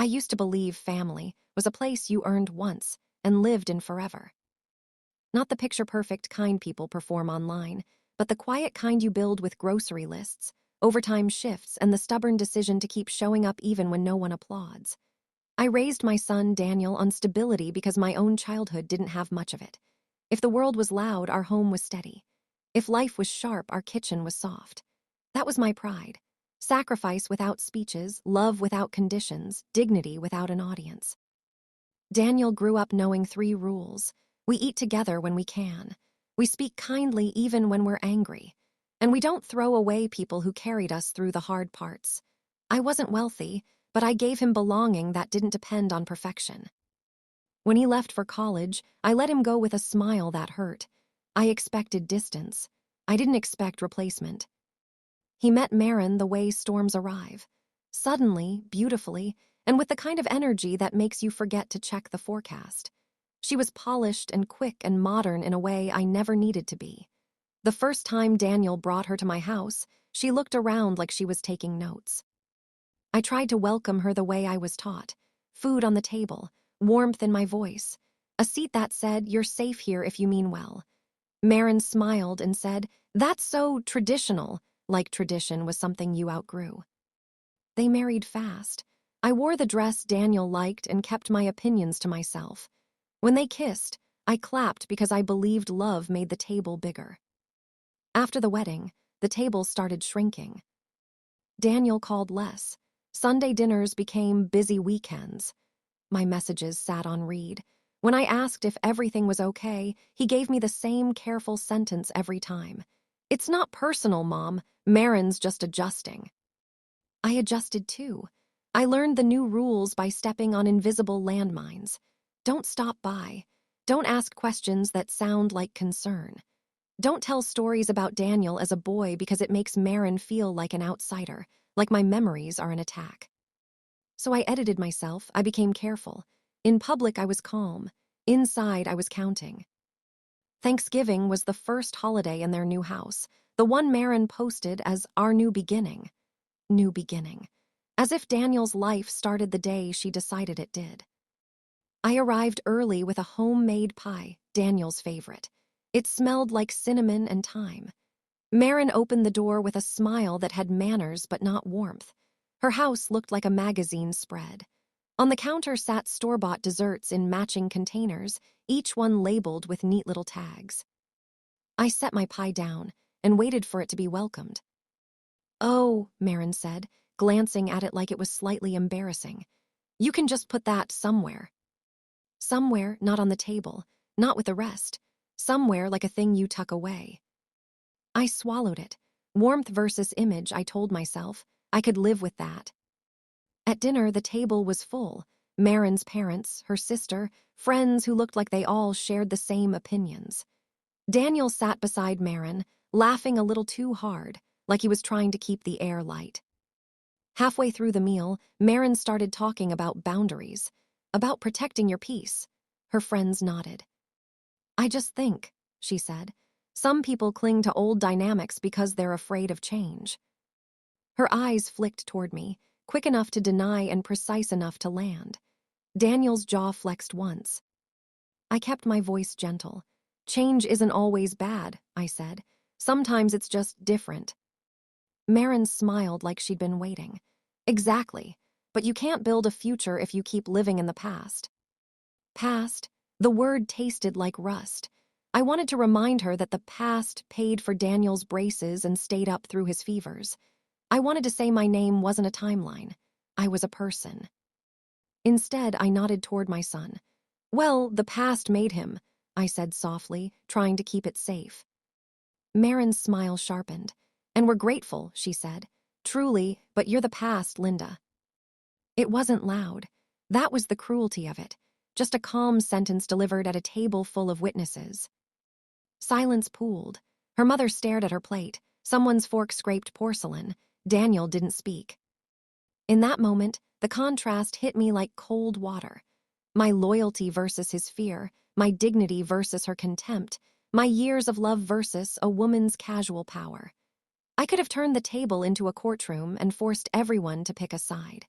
used to believe family was a place you earned once and lived in forever. Not the picture-perfect kind people perform online, but the quiet kind you build with grocery lists, overtime shifts, and the stubborn decision to keep showing up even when no one applauds. I raised my son, Daniel, on stability because my own childhood didn't have much of it. If the world was loud, our home was steady. If life was sharp, our kitchen was soft. That was my pride. Sacrifice without speeches, love without conditions, dignity without an audience. Daniel grew up knowing 3 rules. We eat together when we can. We speak kindly even when we're angry. And we don't throw away people who carried us through the hard parts. I wasn't wealthy, but I gave him belonging that didn't depend on perfection. When he left for college, I let him go with a smile that hurt. I expected distance. I didn't expect replacement. He met Marin the way storms arrive. Suddenly, beautifully, and with the kind of energy that makes you forget to check the forecast. She was polished and quick and modern in a way I never needed to be. The first time Daniel brought her to my house, she looked around like she was taking notes. I tried to welcome her the way I was taught. Food on the table, warmth in my voice, a seat that said, "You're safe here if you mean well." Marin smiled and said, "That's so traditional," like tradition was something you outgrew. They married fast. I wore the dress Daniel liked and kept my opinions to myself. When they kissed, I clapped because I believed love made the table bigger. After the wedding, the table started shrinking. Daniel called less. Sunday dinners became busy weekends. My messages sat on read. When I asked if everything was okay, he gave me the same careful sentence every time. "It's not personal, Mom. Marin's just adjusting." I adjusted too. I learned the new rules by stepping on invisible landmines. Don't stop by. Don't ask questions that sound like concern. Don't tell stories about Daniel as a boy because it makes Marin feel like an outsider, like my memories are an attack. So I edited myself. I became careful. In public, I was calm. Inside, I was counting. Thanksgiving was the first holiday in their new house, the one Marin posted as our new beginning. New beginning. As if Daniel's life started the day she decided it did. I arrived early with a homemade pie, Daniel's favorite. It smelled like cinnamon and thyme. Marin opened the door with a smile that had manners but not warmth. Her house looked like a magazine spread. On the counter sat store-bought desserts in matching containers, each one labeled with neat little tags. I set my pie down and waited for it to be welcomed. "Oh," Marin said, glancing at it like it was slightly embarrassing. "You can just put that somewhere." Somewhere, not on the table, not with the rest. Somewhere like a thing you tuck away. I swallowed it. Warmth versus image, I told myself. I could live with that. At dinner, the table was full. Marin's parents, her sister, friends who looked like they all shared the same opinions. Daniel sat beside Marin, laughing a little too hard, like he was trying to keep the air light. Halfway through the meal, Marin started talking about boundaries, about protecting your peace. Her friends nodded. "I just think," she said, "some people cling to old dynamics because they're afraid of change." Her eyes flicked toward me, quick enough to deny and precise enough to land. Daniel's jaw flexed once. I kept my voice gentle. "Change isn't always bad," I said. "Sometimes it's just different." Marin smiled like she'd been waiting. "Exactly. But you can't build a future if you keep living in the past." Past? The word tasted like rust. I wanted to remind her that the past paid for Daniel's braces and stayed up through his fevers. I wanted to say my name wasn't a timeline. I was a person. Instead, I nodded toward my son. "Well, the past made him," I said softly, trying to keep it safe. Marin's smile sharpened. "And we're grateful," she said. "Truly, but you're the past, Linda." It wasn't loud. That was the cruelty of it. Just a calm sentence delivered at a table full of witnesses. Silence pooled. Her mother stared at her plate. Someone's fork scraped porcelain. Daniel didn't speak. In that moment, the contrast hit me like cold water. My loyalty versus his fear, my dignity versus her contempt, my years of love versus a woman's casual power. I could have turned the table into a courtroom and forced everyone to pick a side.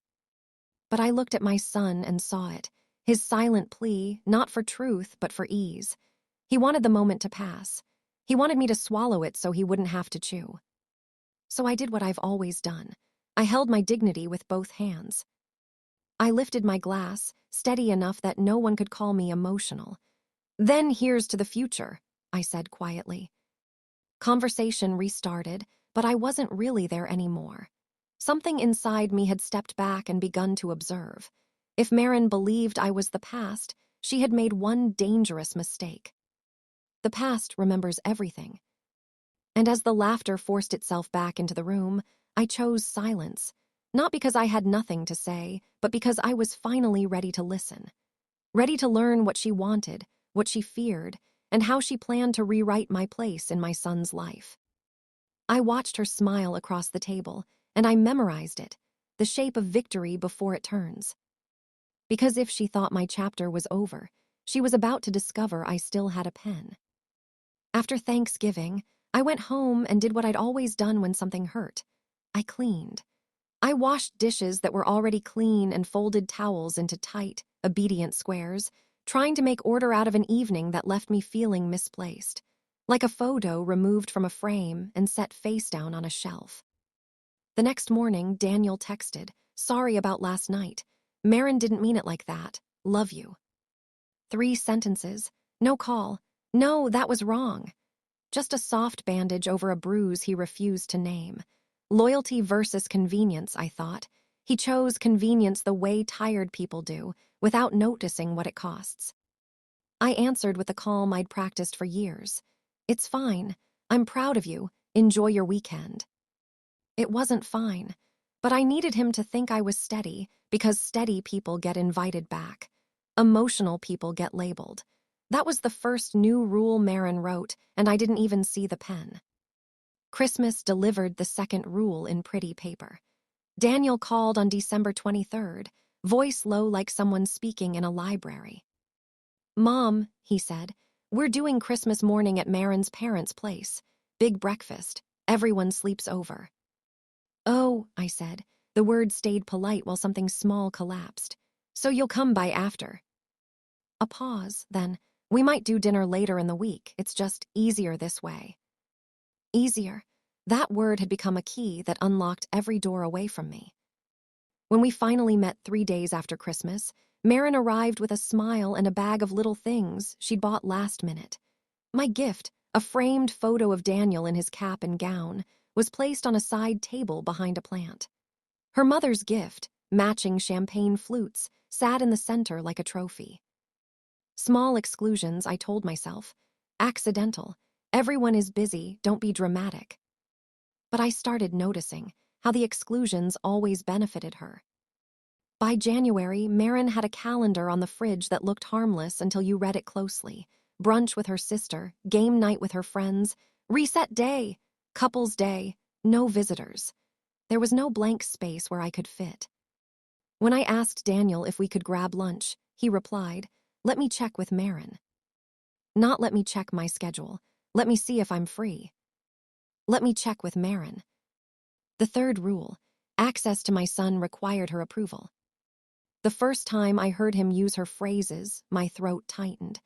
But I looked at my son and saw it. His silent plea, not for truth, but for ease. He wanted the moment to pass. He wanted me to swallow it so he wouldn't have to chew. So I did what I've always done. I held my dignity with both hands. I lifted my glass, steady enough that no one could call me emotional. "Then here's to the future," I said quietly. Conversation restarted, but I wasn't really there anymore. Something inside me had stepped back and begun to observe. If Marin believed I was the past, she had made one dangerous mistake. The past remembers everything. And as the laughter forced itself back into the room, I chose silence, not because I had nothing to say, but because I was finally ready to listen. Ready to learn what she wanted, what she feared, and how she planned to rewrite my place in my son's life. I watched her smile across the table, and I memorized it, the shape of victory before it turns. Because if she thought my chapter was over, she was about to discover I still had a pen. After Thanksgiving, I went home and did what I'd always done when something hurt. I cleaned. I washed dishes that were already clean and folded towels into tight, obedient squares, trying to make order out of an evening that left me feeling misplaced, like a photo removed from a frame and set face down on a shelf. The next morning, Daniel texted, "Sorry about last night. Marin didn't mean it like that. Love you." 3 sentences. No call. No, that was wrong. Just a soft bandage over a bruise he refused to name. Loyalty versus convenience, I thought. He chose convenience the way tired people do, without noticing what it costs. I answered with the calm I'd practiced for years. "It's fine. I'm proud of you. Enjoy your weekend." It wasn't fine, but I needed him to think I was steady, because steady people get invited back. Emotional people get labeled. That was the first new rule Marin wrote, and I didn't even see the pen. Christmas delivered the second rule in pretty paper. Daniel called on December 23rd, voice low like someone speaking in a library. "Mom," he said, "we're doing Christmas morning at Marin's parents' place. Big breakfast. Everyone sleeps over." "Oh," I said. The word stayed polite while something small collapsed. "So you'll come by after." A pause, then, "We might do dinner later in the week. It's just easier this way." Easier. That word had become a key that unlocked every door away from me. When we finally met 3 days after Christmas, Marin arrived with a smile and a bag of little things she'd bought last minute. My gift, a framed photo of Daniel in his cap and gown, was placed on a side table behind a plant. Her mother's gift, matching champagne flutes, sat in the center like a trophy. Small exclusions, I told myself. Accidental. Everyone is busy, don't be dramatic. But I started noticing how the exclusions always benefited her. By January, Marin had a calendar on the fridge that looked harmless until you read it closely. Brunch with her sister, game night with her friends, reset day, couples day, no visitors. There was no blank space where I could fit. When I asked Daniel if we could grab lunch, he replied, "Let me check with Marin." Not let me check my schedule. Let me see if I'm free. Let me check with Marin. The third rule, access to my son required her approval. The first time I heard him use her phrases, my throat tightened.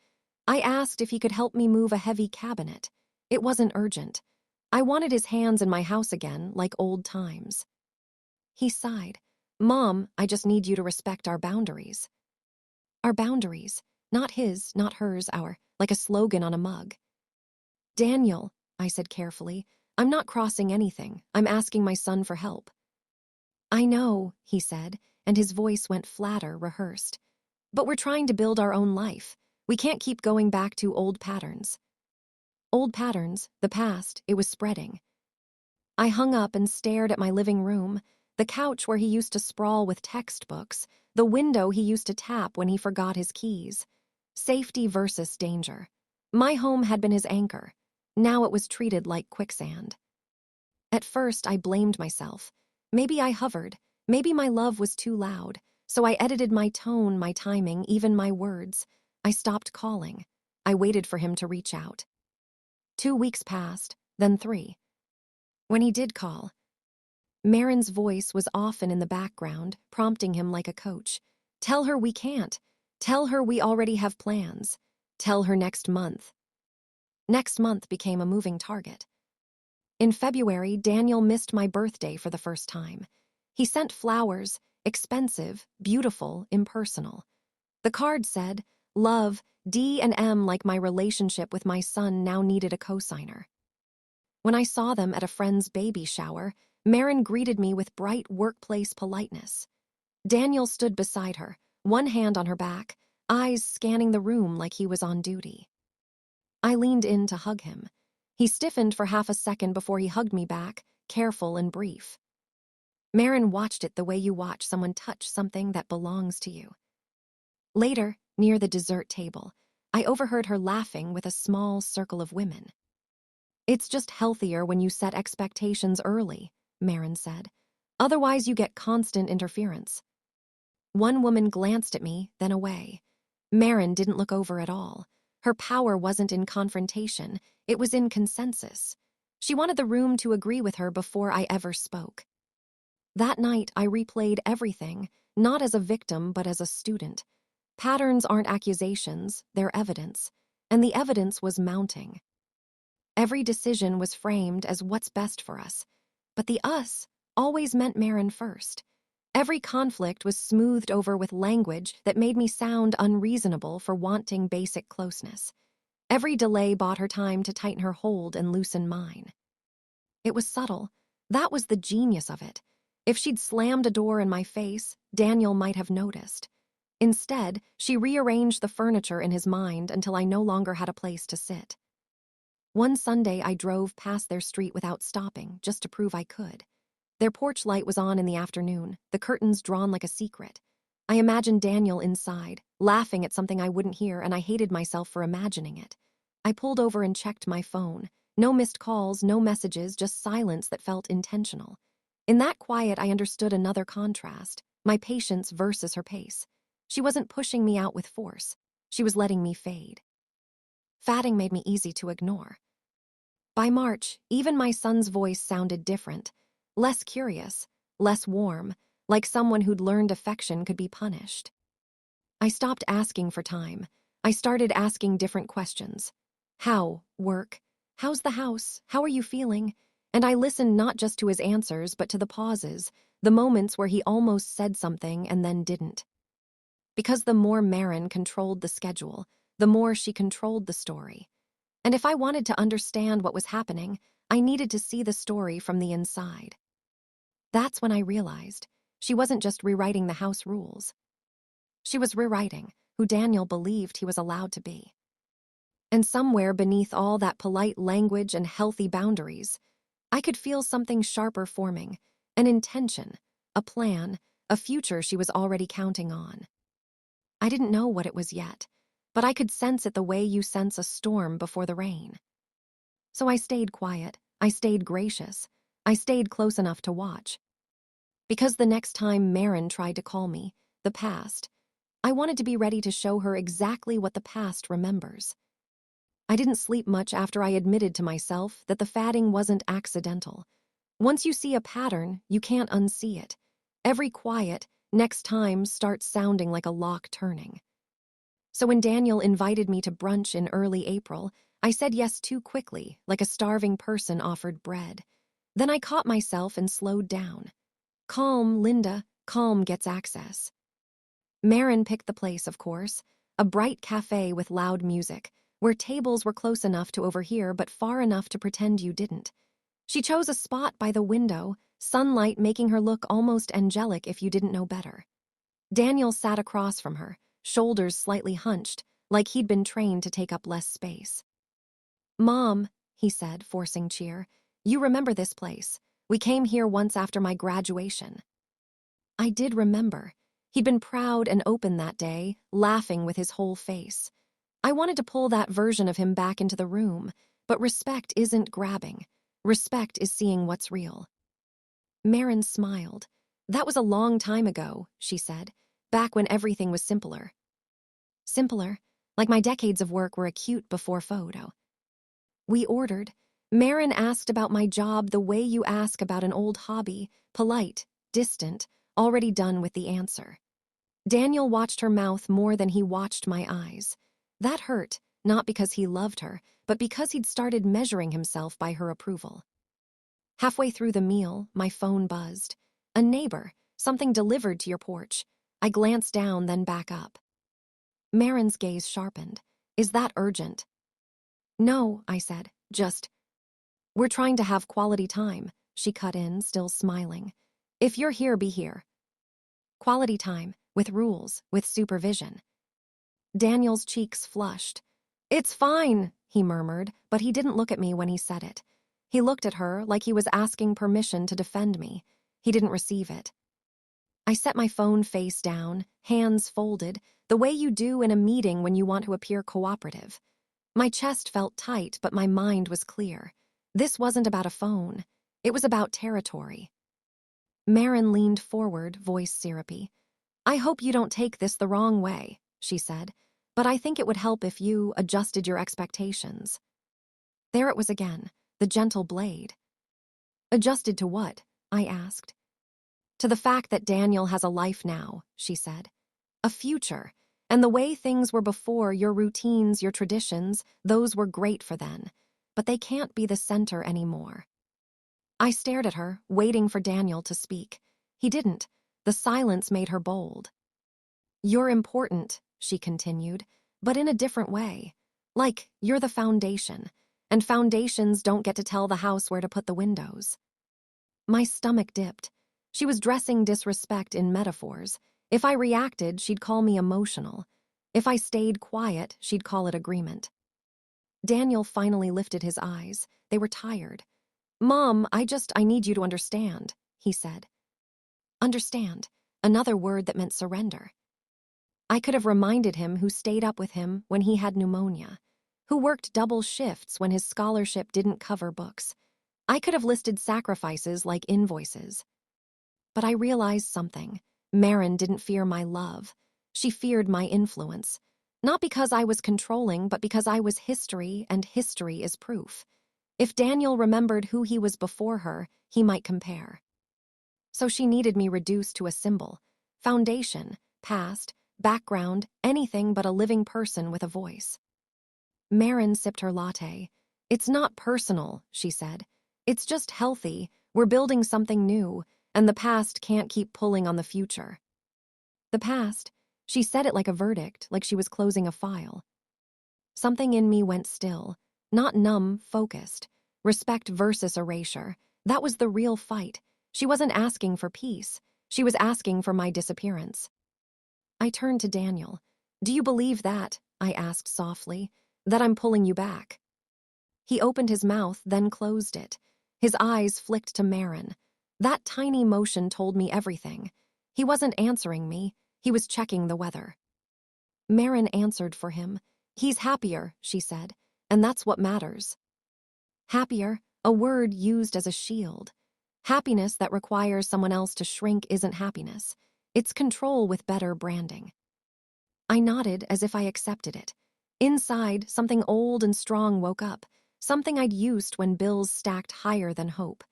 I asked if he could help me move a heavy cabinet. It wasn't urgent. I wanted his hands in my house again, like old times. He sighed. "Mom, I just need you to respect our boundaries." Our boundaries. Not his, not hers, our, like a slogan on a mug. "Daniel," I said carefully, "I'm not crossing anything. I'm asking my son for help." "I know," he said, and his voice went flatter, rehearsed. "But we're trying to build our own life. We can't keep going back to old patterns." Old patterns, the past, it was spreading. I hung up and stared at my living room, the couch where he used to sprawl with textbooks, the window he used to tap when he forgot his keys. Safety versus danger. My home had been his anchor. Now it was treated like quicksand. At first, I blamed myself. Maybe I hovered. Maybe my love was too loud. So I edited my tone, my timing, even my words. I stopped calling. I waited for him to reach out. 2 weeks passed, then 3. When he did call, Marin's voice was often in the background, prompting him like a coach. Tell her we can't. Tell her we already have plans. Tell her next month. Next month became a moving target. In February, Daniel missed my birthday for the first time. He sent flowers, expensive, beautiful, impersonal. The card said, "Love, D and M," like my relationship with my son now needed a cosigner. When I saw them at a friend's baby shower, Marin greeted me with bright workplace politeness. Daniel stood beside her, one hand on her back, eyes scanning the room like he was on duty. I leaned in to hug him. He stiffened for half a second before he hugged me back, careful and brief. Marin watched it the way you watch someone touch something that belongs to you. Later, near the dessert table, I overheard her laughing with a small circle of women. "It's just healthier when you set expectations early," Marin said. "Otherwise you get constant interference." One woman glanced at me, then away. Marin didn't look over at all. Her power wasn't in confrontation, it was in consensus. She wanted the room to agree with her before I ever spoke. That night, I replayed everything, not as a victim but as a student. Patterns aren't accusations, they're evidence. And the evidence was mounting. Every decision was framed as what's best for us. But the us always meant Marin first. Every conflict was smoothed over with language that made me sound unreasonable for wanting basic closeness. Every delay bought her time to tighten her hold and loosen mine. It was subtle. That was the genius of it. If she'd slammed a door in my face, Daniel might have noticed. Instead, she rearranged the furniture in his mind until I no longer had a place to sit. One Sunday, I drove past their street without stopping, just to prove I could. Their porch light was on in the afternoon, the curtains drawn like a secret. I imagined Daniel inside, laughing at something I wouldn't hear, and I hated myself for imagining it. I pulled over and checked my phone. No missed calls, no messages, just silence that felt intentional. In that quiet, I understood another contrast, my patience versus her pace. She wasn't pushing me out with force. She was letting me fade. Fatting made me easy to ignore. By March, even my son's voice sounded different. Less curious, less warm, like someone who'd learned affection could be punished. I stopped asking for time. I started asking different questions. How, work? How's the house? How are you feeling? And I listened not just to his answers, but to the pauses, the moments where he almost said something and then didn't. Because the more Marin controlled the schedule, the more she controlled the story. And if I wanted to understand what was happening, I needed to see the story from the inside. That's when I realized she wasn't just rewriting the house rules. She was rewriting who Daniel believed he was allowed to be. And somewhere beneath all that polite language and healthy boundaries, I could feel something sharper forming, an intention, a plan, a future she was already counting on. I didn't know what it was yet, but I could sense it the way you sense a storm before the rain. So I stayed quiet, I stayed gracious, I stayed close enough to watch. Because the next time Marin tried to call me, the past, I wanted to be ready to show her exactly what the past remembers. I didn't sleep much after I admitted to myself that the fadding wasn't accidental. Once you see a pattern, you can't unsee it. Every quiet, next time starts sounding like a lock turning. So when Daniel invited me to brunch in early April, I said yes too quickly, like a starving person offered bread. Then I caught myself and slowed down. Calm, Linda, calm gets access. Marin picked the place, of course, a bright cafe with loud music, where tables were close enough to overhear but far enough to pretend you didn't. She chose a spot by the window, sunlight making her look almost angelic if you didn't know better. Daniel sat across from her, shoulders slightly hunched, like he'd been trained to take up less space. "Mom," he said, forcing cheer, "you remember this place. We came here once after my graduation." I did remember. He'd been proud and open that day, laughing with his whole face. I wanted to pull that version of him back into the room, but respect isn't grabbing. Respect is seeing what's real. Marin smiled. "That was a long time ago," she said, "back when everything was simpler." Simpler, like my decades of work were acute before photo. We ordered. Marin asked about my job the way you ask about an old hobby, polite, distant, already done with the answer. Daniel watched her mouth more than he watched my eyes. That hurt, not because he loved her, but because he'd started measuring himself by her approval. Halfway through the meal, my phone buzzed. A neighbor, something delivered to your porch. I glanced down, then back up. Marin's gaze sharpened. Is that urgent? No, I said, just. We're trying to have quality time, she cut in, still smiling. If you're here, be here. Quality time, with rules, with supervision. Daniel's cheeks flushed. It's fine, he murmured, but he didn't look at me when he said it. He looked at her like he was asking permission to defend me. He didn't receive it. I set my phone face down, hands folded, the way you do in a meeting when you want to appear cooperative. My chest felt tight, but my mind was clear. This wasn't about a phone. It was about territory. Marin leaned forward, voice syrupy. I hope you don't take this the wrong way, she said, but I think it would help if you adjusted your expectations. There it was again, the gentle blade. Adjusted to what? I asked. To the fact that Daniel has a life now, she said. A future. And the way things were before, your routines, your traditions, those were great for then. But they can't be the center anymore. I stared at her, waiting for Daniel to speak. He didn't. The silence made her bold. You're important, she continued, but in a different way. Like, you're the foundation, and foundations don't get to tell the house where to put the windows. My stomach dipped. She was dressing disrespect in metaphors. If I reacted, she'd call me emotional. If I stayed quiet, she'd call it agreement. Daniel finally lifted his eyes. They were tired. Mom, I need you to understand, he said. Understand, another word that meant surrender. I could have reminded him who stayed up with him when he had pneumonia, who worked double shifts when his scholarship didn't cover books. I could have listed sacrifices like invoices. But I realized something. Marin didn't fear my love. She feared my influence. Not because I was controlling, but because I was history, and history is proof. If Daniel remembered who he was before her, he might compare. So she needed me reduced to a symbol. Foundation, past, background, anything but a living person with a voice. Marin sipped her latte. It's not personal, she said. It's just healthy. We're building something new, and the past can't keep pulling on the future. The past, she said it like a verdict, like she was closing a file. Something in me went still, not numb, focused. Respect versus erasure. That was the real fight. She wasn't asking for peace. She was asking for my disappearance. I turned to Daniel. Do you believe that? I asked softly. That I'm pulling you back. He opened his mouth, then closed it. His eyes flicked to Marin. That tiny motion told me everything. He wasn't answering me. He was checking the weather. Marin answered for him. He's happier, she said, and that's what matters. Happier, a word used as a shield. Happiness that requires someone else to shrink isn't happiness. It's control with better branding. I nodded as if I accepted it. Inside, something old and strong woke up, something I'd used when bills stacked higher than hope.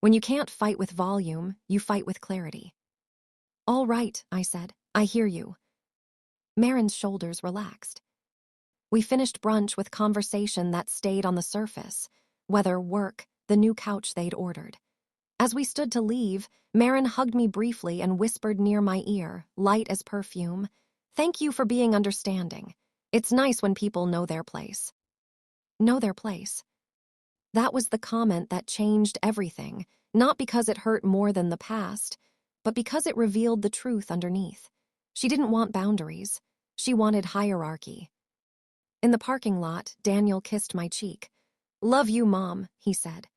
When you can't fight with volume, you fight with clarity. All right, I said. I hear you. Marin's shoulders relaxed. We finished brunch with conversation that stayed on the surface. Weather, work, the new couch they'd ordered. As we stood to leave, Marin hugged me briefly and whispered near my ear, light as perfume, "Thank you for being understanding. It's nice when people know their place." Know their place. That was the comment that changed everything, not because it hurt more than the past, but because it revealed the truth underneath. She didn't want boundaries. She wanted hierarchy. In the parking lot, Daniel kissed my cheek. "Love you, Mom," he said.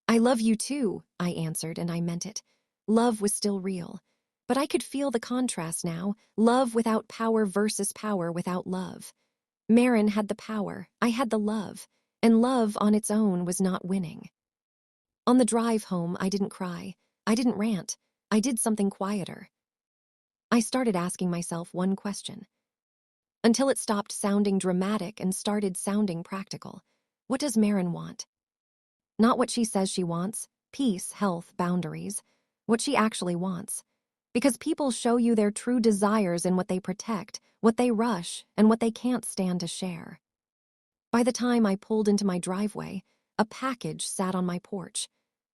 "I love you too," I answered, and I meant it. Love was still real. But I could feel the contrast now, love without power versus power without love. Marin had the power, I had the love, and love on its own was not winning. On the drive home, I didn't cry. I didn't rant. I did something quieter. I started asking myself one question. Until it stopped sounding dramatic and started sounding practical. What does Marin want? Not what she says she wants, peace, health, boundaries. What she actually wants. Because people show you their true desires in what they protect, what they rush, and what they can't stand to share. By the time I pulled into my driveway, a package sat on my porch.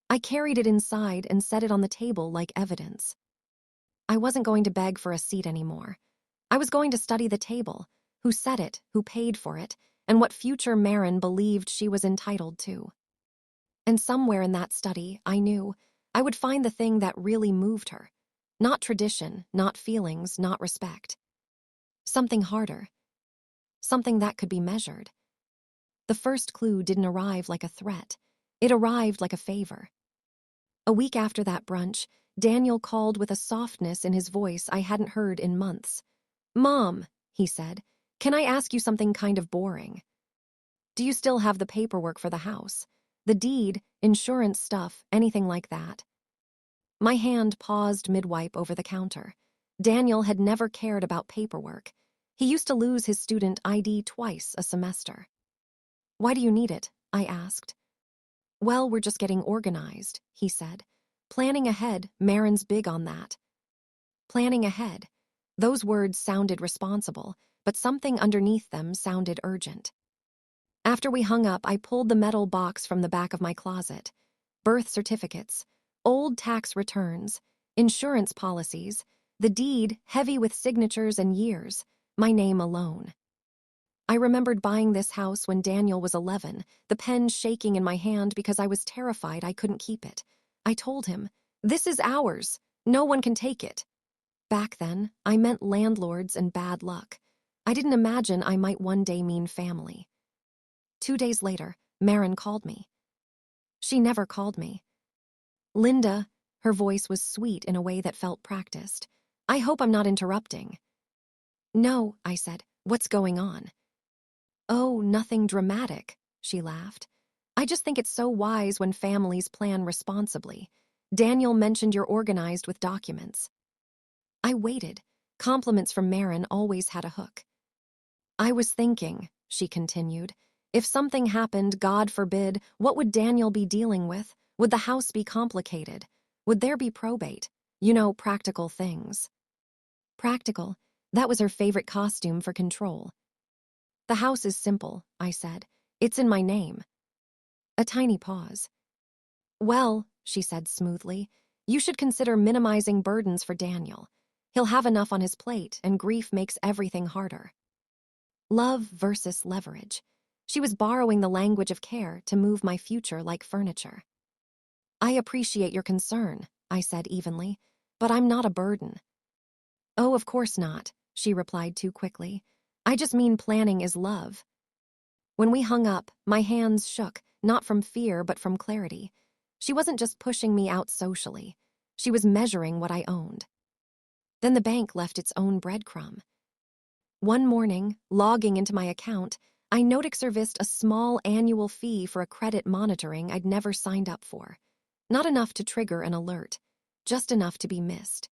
I carried it inside and set it on the table like evidence. I wasn't going to beg for a seat anymore. I was going to study the table, who set it, who paid for it, and what future Marin believed she was entitled to. And somewhere in that study, I knew I would find the thing that really moved her. Not tradition, not feelings, not respect. Something harder. Something that could be measured. The first clue didn't arrive like a threat. It arrived like a favor. A week after that brunch, Daniel called with a softness in his voice I hadn't heard in months. "Mom," he said, "can I ask you something kind of boring? Do you still have the paperwork for the house? The deed, insurance stuff, anything like that?" My hand paused mid-wipe over the counter. Daniel had never cared about paperwork. He used to lose his student ID twice a semester. "Why do you need it?" I asked. "Well, we're just getting organized," he said. "Planning ahead, Marin's big on that." Planning ahead. Those words sounded responsible, but something underneath them sounded urgent. After we hung up, I pulled the metal box from the back of my closet. Birth certificates, old tax returns, insurance policies, the deed heavy with signatures and years, my name alone. I remembered buying this house when Daniel was 11, the pen shaking in my hand because I was terrified I couldn't keep it. I told him, "This is ours. No one can take it." Back then, I meant landlords and bad luck. I didn't imagine I might one day mean family. 2 days later, Marin called me. She never called me. "Linda," her voice was sweet in a way that felt practiced. "I hope I'm not interrupting." "No," I said. "What's going on?" "Oh, nothing dramatic," she laughed. "I just think it's so wise when families plan responsibly. Daniel mentioned you're organized with documents." I waited. Compliments from Marin always had a hook. "I was thinking," she continued, "if something happened, God forbid, what would Daniel be dealing with? Would the house be complicated? Would there be probate? You know, practical things." Practical. That was her favorite costume for control. "The house is simple," I said. "It's in my name." A tiny pause. "Well," she said smoothly, "you should consider minimizing burdens for Daniel. He'll have enough on his plate, and grief makes everything harder." Love versus leverage. She was borrowing the language of care to move my future like furniture. "I appreciate your concern," I said evenly, "but I'm not a burden." "Oh, of course not," she replied too quickly. "I just mean planning is love." When we hung up, my hands shook, not from fear but from clarity. She wasn't just pushing me out socially. She was measuring what I owned. Then the bank left its own breadcrumb. One morning, logging into my account, I notice-serviced a small annual fee for a credit monitoring I'd never signed up for. Not enough to trigger an alert, just enough to be missed.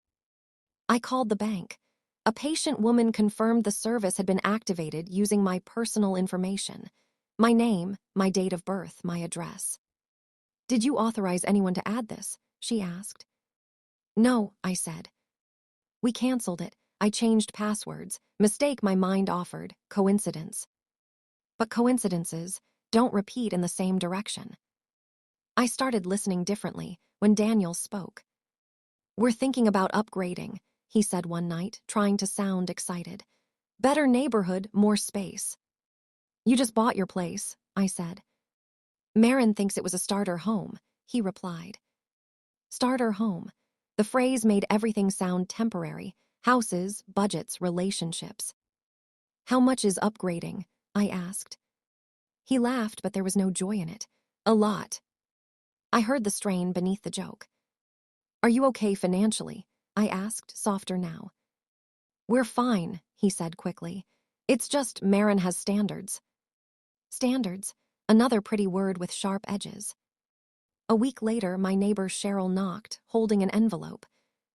I called the bank. A patient woman confirmed the service had been activated using my personal information. My name, my date of birth, my address. "Did you authorize anyone to add this?" she asked. "No," I said. "We canceled it. I changed passwords. Mistake my mind offered. Coincidence." But coincidences don't repeat in the same direction. I started listening differently when Daniel spoke. "We're thinking about upgrading," he said one night, trying to sound excited. "Better neighborhood, more space." "You just bought your place," I said. "Marin thinks it was a starter home," he replied. Starter home. The phrase made everything sound temporary. Houses, budgets, relationships. "How much is upgrading?" I asked. He laughed, but there was no joy in it. "A lot." I heard the strain beneath the joke. "Are you okay financially?" I asked, softer now. "We're fine," he said quickly. "It's just Marin has standards." Standards, another pretty word with sharp edges. A week later, my neighbor Cheryl knocked, holding an envelope.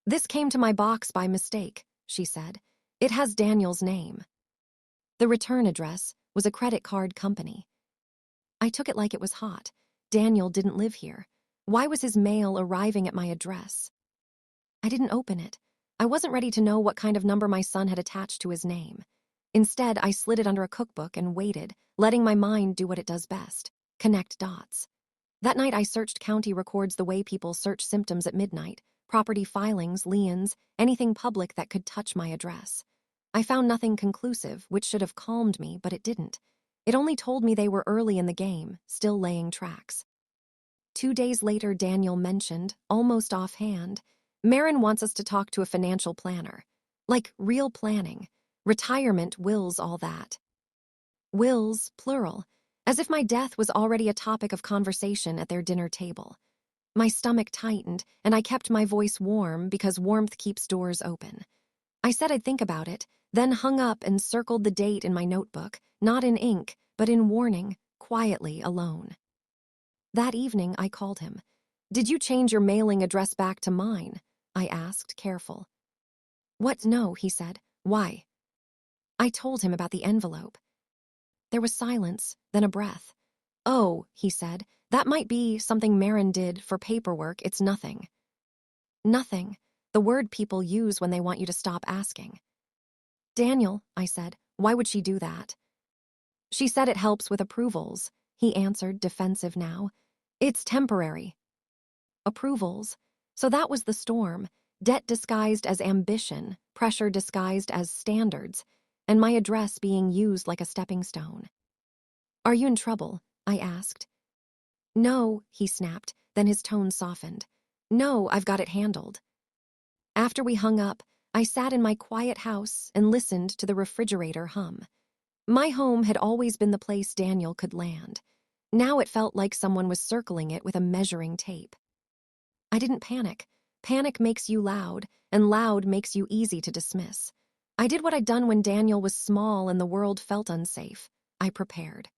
"This came to my box by mistake," she said. "It has Daniel's name." The return address was a credit card company. I took it like it was hot. Daniel didn't live here. Why was his mail arriving at my address? I didn't open it. I wasn't ready to know what kind of number my son had attached to his name. Instead, I slid it under a cookbook and waited, letting my mind do what it does best: connect dots. That night, I searched county records the way people search symptoms at midnight: property filings, liens, anything public that could touch my address. I found nothing conclusive, which should have calmed me, but it didn't. It only told me they were early in the game, still laying tracks. 2 days later, Daniel mentioned, almost offhand, "Marin wants us to talk to a financial planner." Like real planning. Retirement, wills, all that. Wills, plural, as if my death was already a topic of conversation at their dinner table. My stomach tightened, and I kept my voice warm because warmth keeps doors open. I said I'd think about it, then hung up and circled the date in my notebook, not in ink, but in warning, quietly, alone. That evening, I called him. "Did you change your mailing address back to mine?" I asked, careful. "What? No," he said. "Why?" I told him about the envelope. There was silence, then a breath. "Oh," he said, "that might be something Marin did for paperwork. It's nothing." Nothing, the word people use when they want you to stop asking. "Daniel," I said, "why would she do that?" "She said it helps with approvals," he answered, defensive now. "It's temporary." Approvals. So that was the storm. Debt disguised as ambition, pressure disguised as standards, and my address being used like a stepping stone. "Are you in trouble?" I asked. "No," he snapped, then his tone softened. "No, I've got it handled." After we hung up, I sat in my quiet house and listened to the refrigerator hum. My home had always been the place Daniel could land. Now it felt like someone was circling it with a measuring tape. I didn't panic. Panic makes you loud, and loud makes you easy to dismiss. I did what I'd done when Daniel was small and the world felt unsafe. I prepared.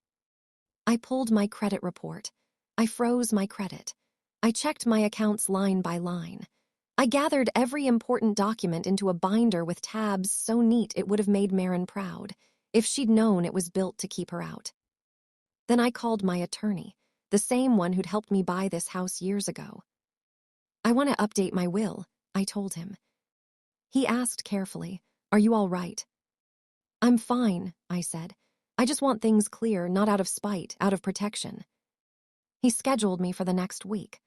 I pulled my credit report. I froze my credit. I checked my accounts line by line. I gathered every important document into a binder with tabs so neat it would have made Marin proud, if she'd known it was built to keep her out. Then I called my attorney, the same one who'd helped me buy this house years ago. "I want to update my will," I told him. He asked carefully, "Are you all right?" "I'm fine," I said. "I just want things clear, not out of spite, out of protection." He scheduled me for the next week.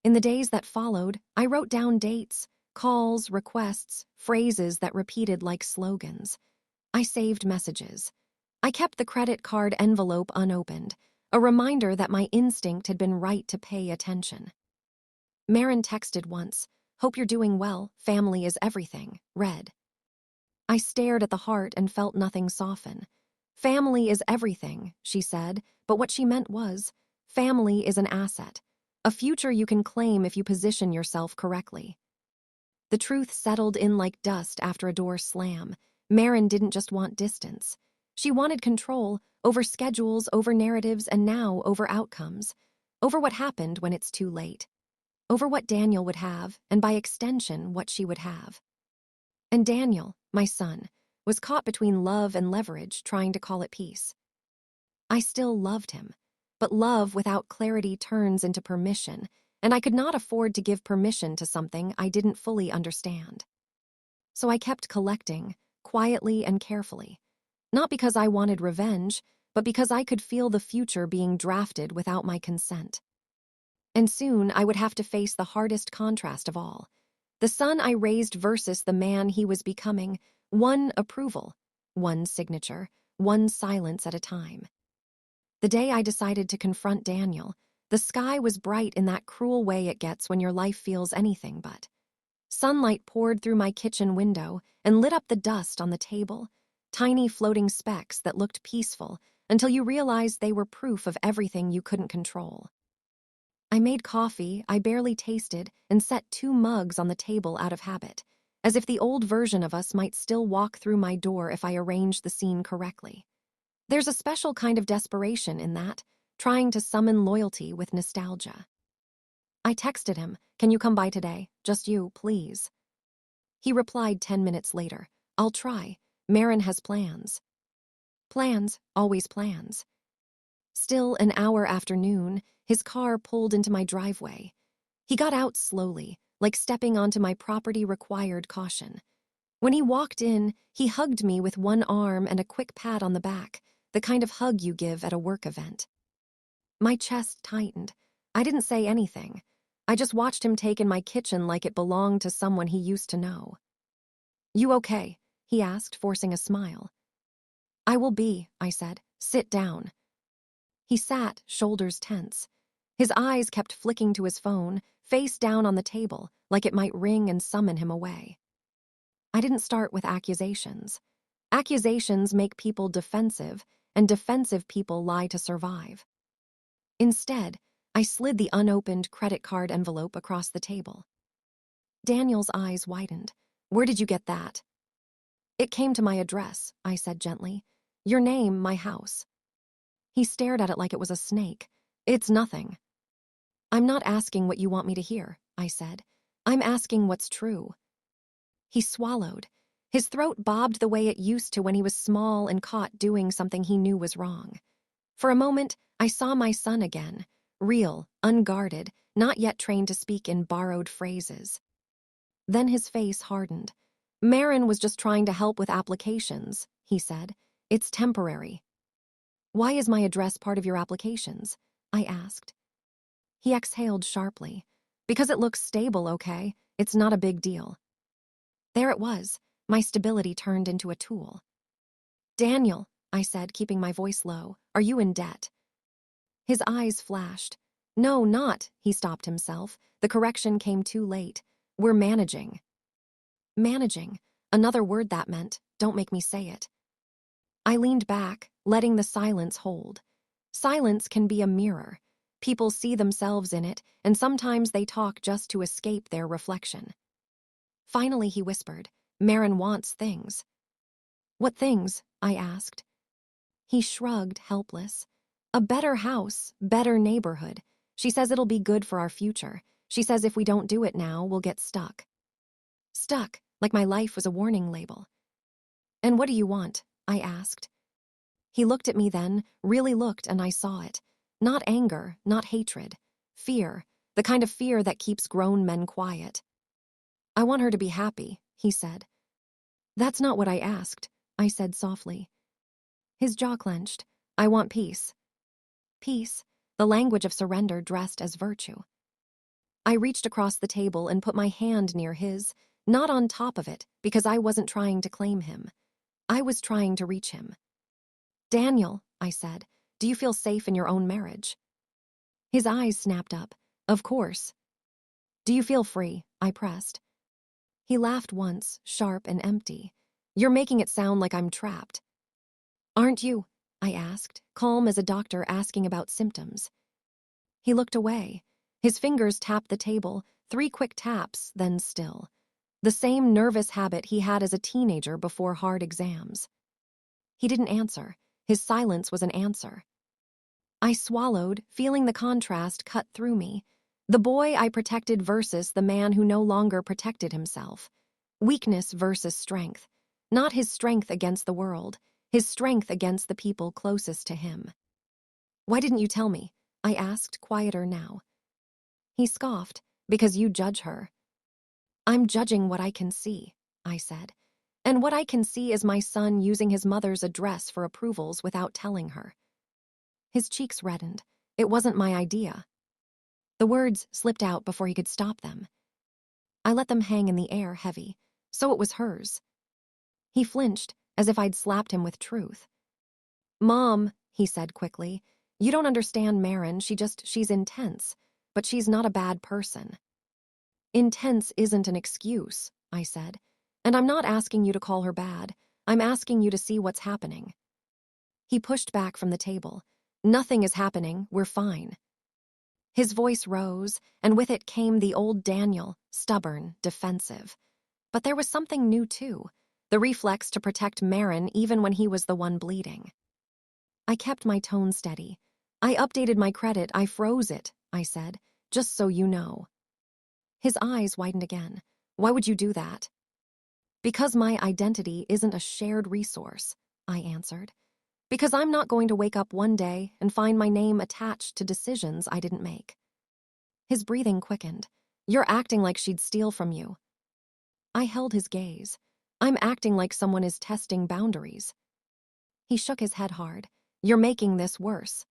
In the days that followed, I wrote down dates, calls, requests, phrases that repeated like slogans. I saved messages. I kept the credit card envelope unopened, a reminder that my instinct had been right to pay attention. Marin texted once, "Hope you're doing well, family is everything," read. I stared at the heart and felt nothing soften. "Family is everything," she said, but what she meant was, family is an asset, a future you can claim if you position yourself correctly. The truth settled in like dust after a door slam. Marin didn't just want distance. She wanted control over schedules, over narratives, and now over outcomes. Over what happened when it's too late. Over what Daniel would have, and by extension, what she would have. And Daniel, my son, was caught between love and leverage, trying to call it peace. I still loved him, but love without clarity turns into permission, and I could not afford to give permission to something I didn't fully understand. So I kept collecting, quietly and carefully, not because I wanted revenge, but because I could feel the future being drafted without my consent. And soon I would have to face the hardest contrast of all. The son I raised versus the man he was becoming, one approval, one signature, one silence at a time. The day I decided to confront Daniel, the sky was bright in that cruel way it gets when your life feels anything but. Sunlight poured through my kitchen window and lit up the dust on the table, tiny floating specks that looked peaceful until you realized they were proof of everything you couldn't control. I made coffee I barely tasted and set 2 mugs on the table out of habit, as if the old version of us might still walk through my door if I arranged the scene correctly. There's a special kind of desperation in that, trying to summon loyalty with nostalgia. I texted him, "Can you come by today? Just you, please." He replied 10 minutes later, "I'll try. Marin has plans." Plans, always plans. Still, an hour after noon, his car pulled into my driveway. He got out slowly, like stepping onto my property required caution. When he walked in, he hugged me with one arm and a quick pat on the back, the kind of hug you give at a work event. My chest tightened. I didn't say anything. I just watched him take in my kitchen like it belonged to someone he used to know. "You okay?" he asked, forcing a smile. "I will be," I said. "Sit down." He sat, shoulders tense. His eyes kept flicking to his phone, face down on the table, like it might ring and summon him away. I didn't start with accusations. Accusations make people defensive, and defensive people lie to survive. Instead, I slid the unopened credit card envelope across the table. Daniel's eyes widened. "Where did you get that?" "It came to my address," I said gently. "Your name, my house." He stared at it like it was a snake. "It's nothing." "I'm not asking what you want me to hear," I said. "I'm asking what's true." He swallowed. His throat bobbed the way it used to when he was small and caught doing something he knew was wrong. For a moment, I saw my son again, real, unguarded, not yet trained to speak in borrowed phrases. Then his face hardened. "Marin was just trying to help with applications," he said. "It's temporary." "Why is my address part of your applications?" I asked. He exhaled sharply. "Because it looks stable, okay? It's not a big deal." There it was. My stability turned into a tool. "Daniel," I said, keeping my voice low, "are you in debt?" His eyes flashed. "No, not," he stopped himself. The correction came too late. "We're managing." Managing. Another word that meant, "Don't make me say it." I leaned back, letting the silence hold. Silence can be a mirror. People see themselves in it, and sometimes they talk just to escape their reflection. Finally, he whispered, "Marin wants things." "What things?" I asked. He shrugged, helpless. "A better house, better neighborhood. She says it'll be good for our future. She says if we don't do it now, we'll get stuck." Stuck, like my life was a warning label. "And what do you want?" I asked. He looked at me then, really looked, and I saw it. Not anger, not hatred. Fear, the kind of fear that keeps grown men quiet. "I want her to be happy," he said. "That's not what I asked," I said softly. His jaw clenched. "I want peace." Peace, the language of surrender dressed as virtue. I reached across the table and put my hand near his, not on top of it, because I wasn't trying to claim him. I was trying to reach him. "Daniel," I said, "do you feel safe in your own marriage?" His eyes snapped up. "Of course." "Do you feel free?" I pressed. He laughed once, sharp and empty. "You're making it sound like I'm trapped." "Aren't you?" I asked, calm as a doctor asking about symptoms. He looked away. His fingers tapped the table, 3 quick taps, then still. The same nervous habit he had as a teenager before hard exams. He didn't answer. His silence was an answer. I swallowed, feeling the contrast cut through me. The boy I protected versus the man who no longer protected himself. Weakness versus strength. Not his strength against the world, his strength against the people closest to him. "Why didn't you tell me?" I asked, quieter now. He scoffed. "Because you judge her." "I'm judging what I can see," I said. "And what I can see is my son using his mother's address for approvals without telling her." His cheeks reddened. It wasn't my idea. The words slipped out before he could stop them. I let them hang in the air heavy. So it was hers. He flinched, as if I'd slapped him with truth. "Mom," he said quickly, "you don't understand Marin, she's intense. But she's not a bad person." "Intense isn't an excuse," I said. "And I'm not asking you to call her bad. I'm asking you to see what's happening." He pushed back from the table. "Nothing is happening, we're fine." His voice rose, and with it came the old Daniel, stubborn, defensive. But there was something new too, the reflex to protect Marin even when he was the one bleeding. I kept my tone steady. "I updated my credit, I froze it," I said, "just so you know." His eyes widened again. "Why would you do that?" "Because my identity isn't a shared resource," I answered. Because I'm not going to wake up one day and find my name attached to decisions I didn't make. His breathing quickened. You're acting like she'd steal from you. I held his gaze. I'm acting like someone is testing boundaries. He shook his head hard. You're making this worse.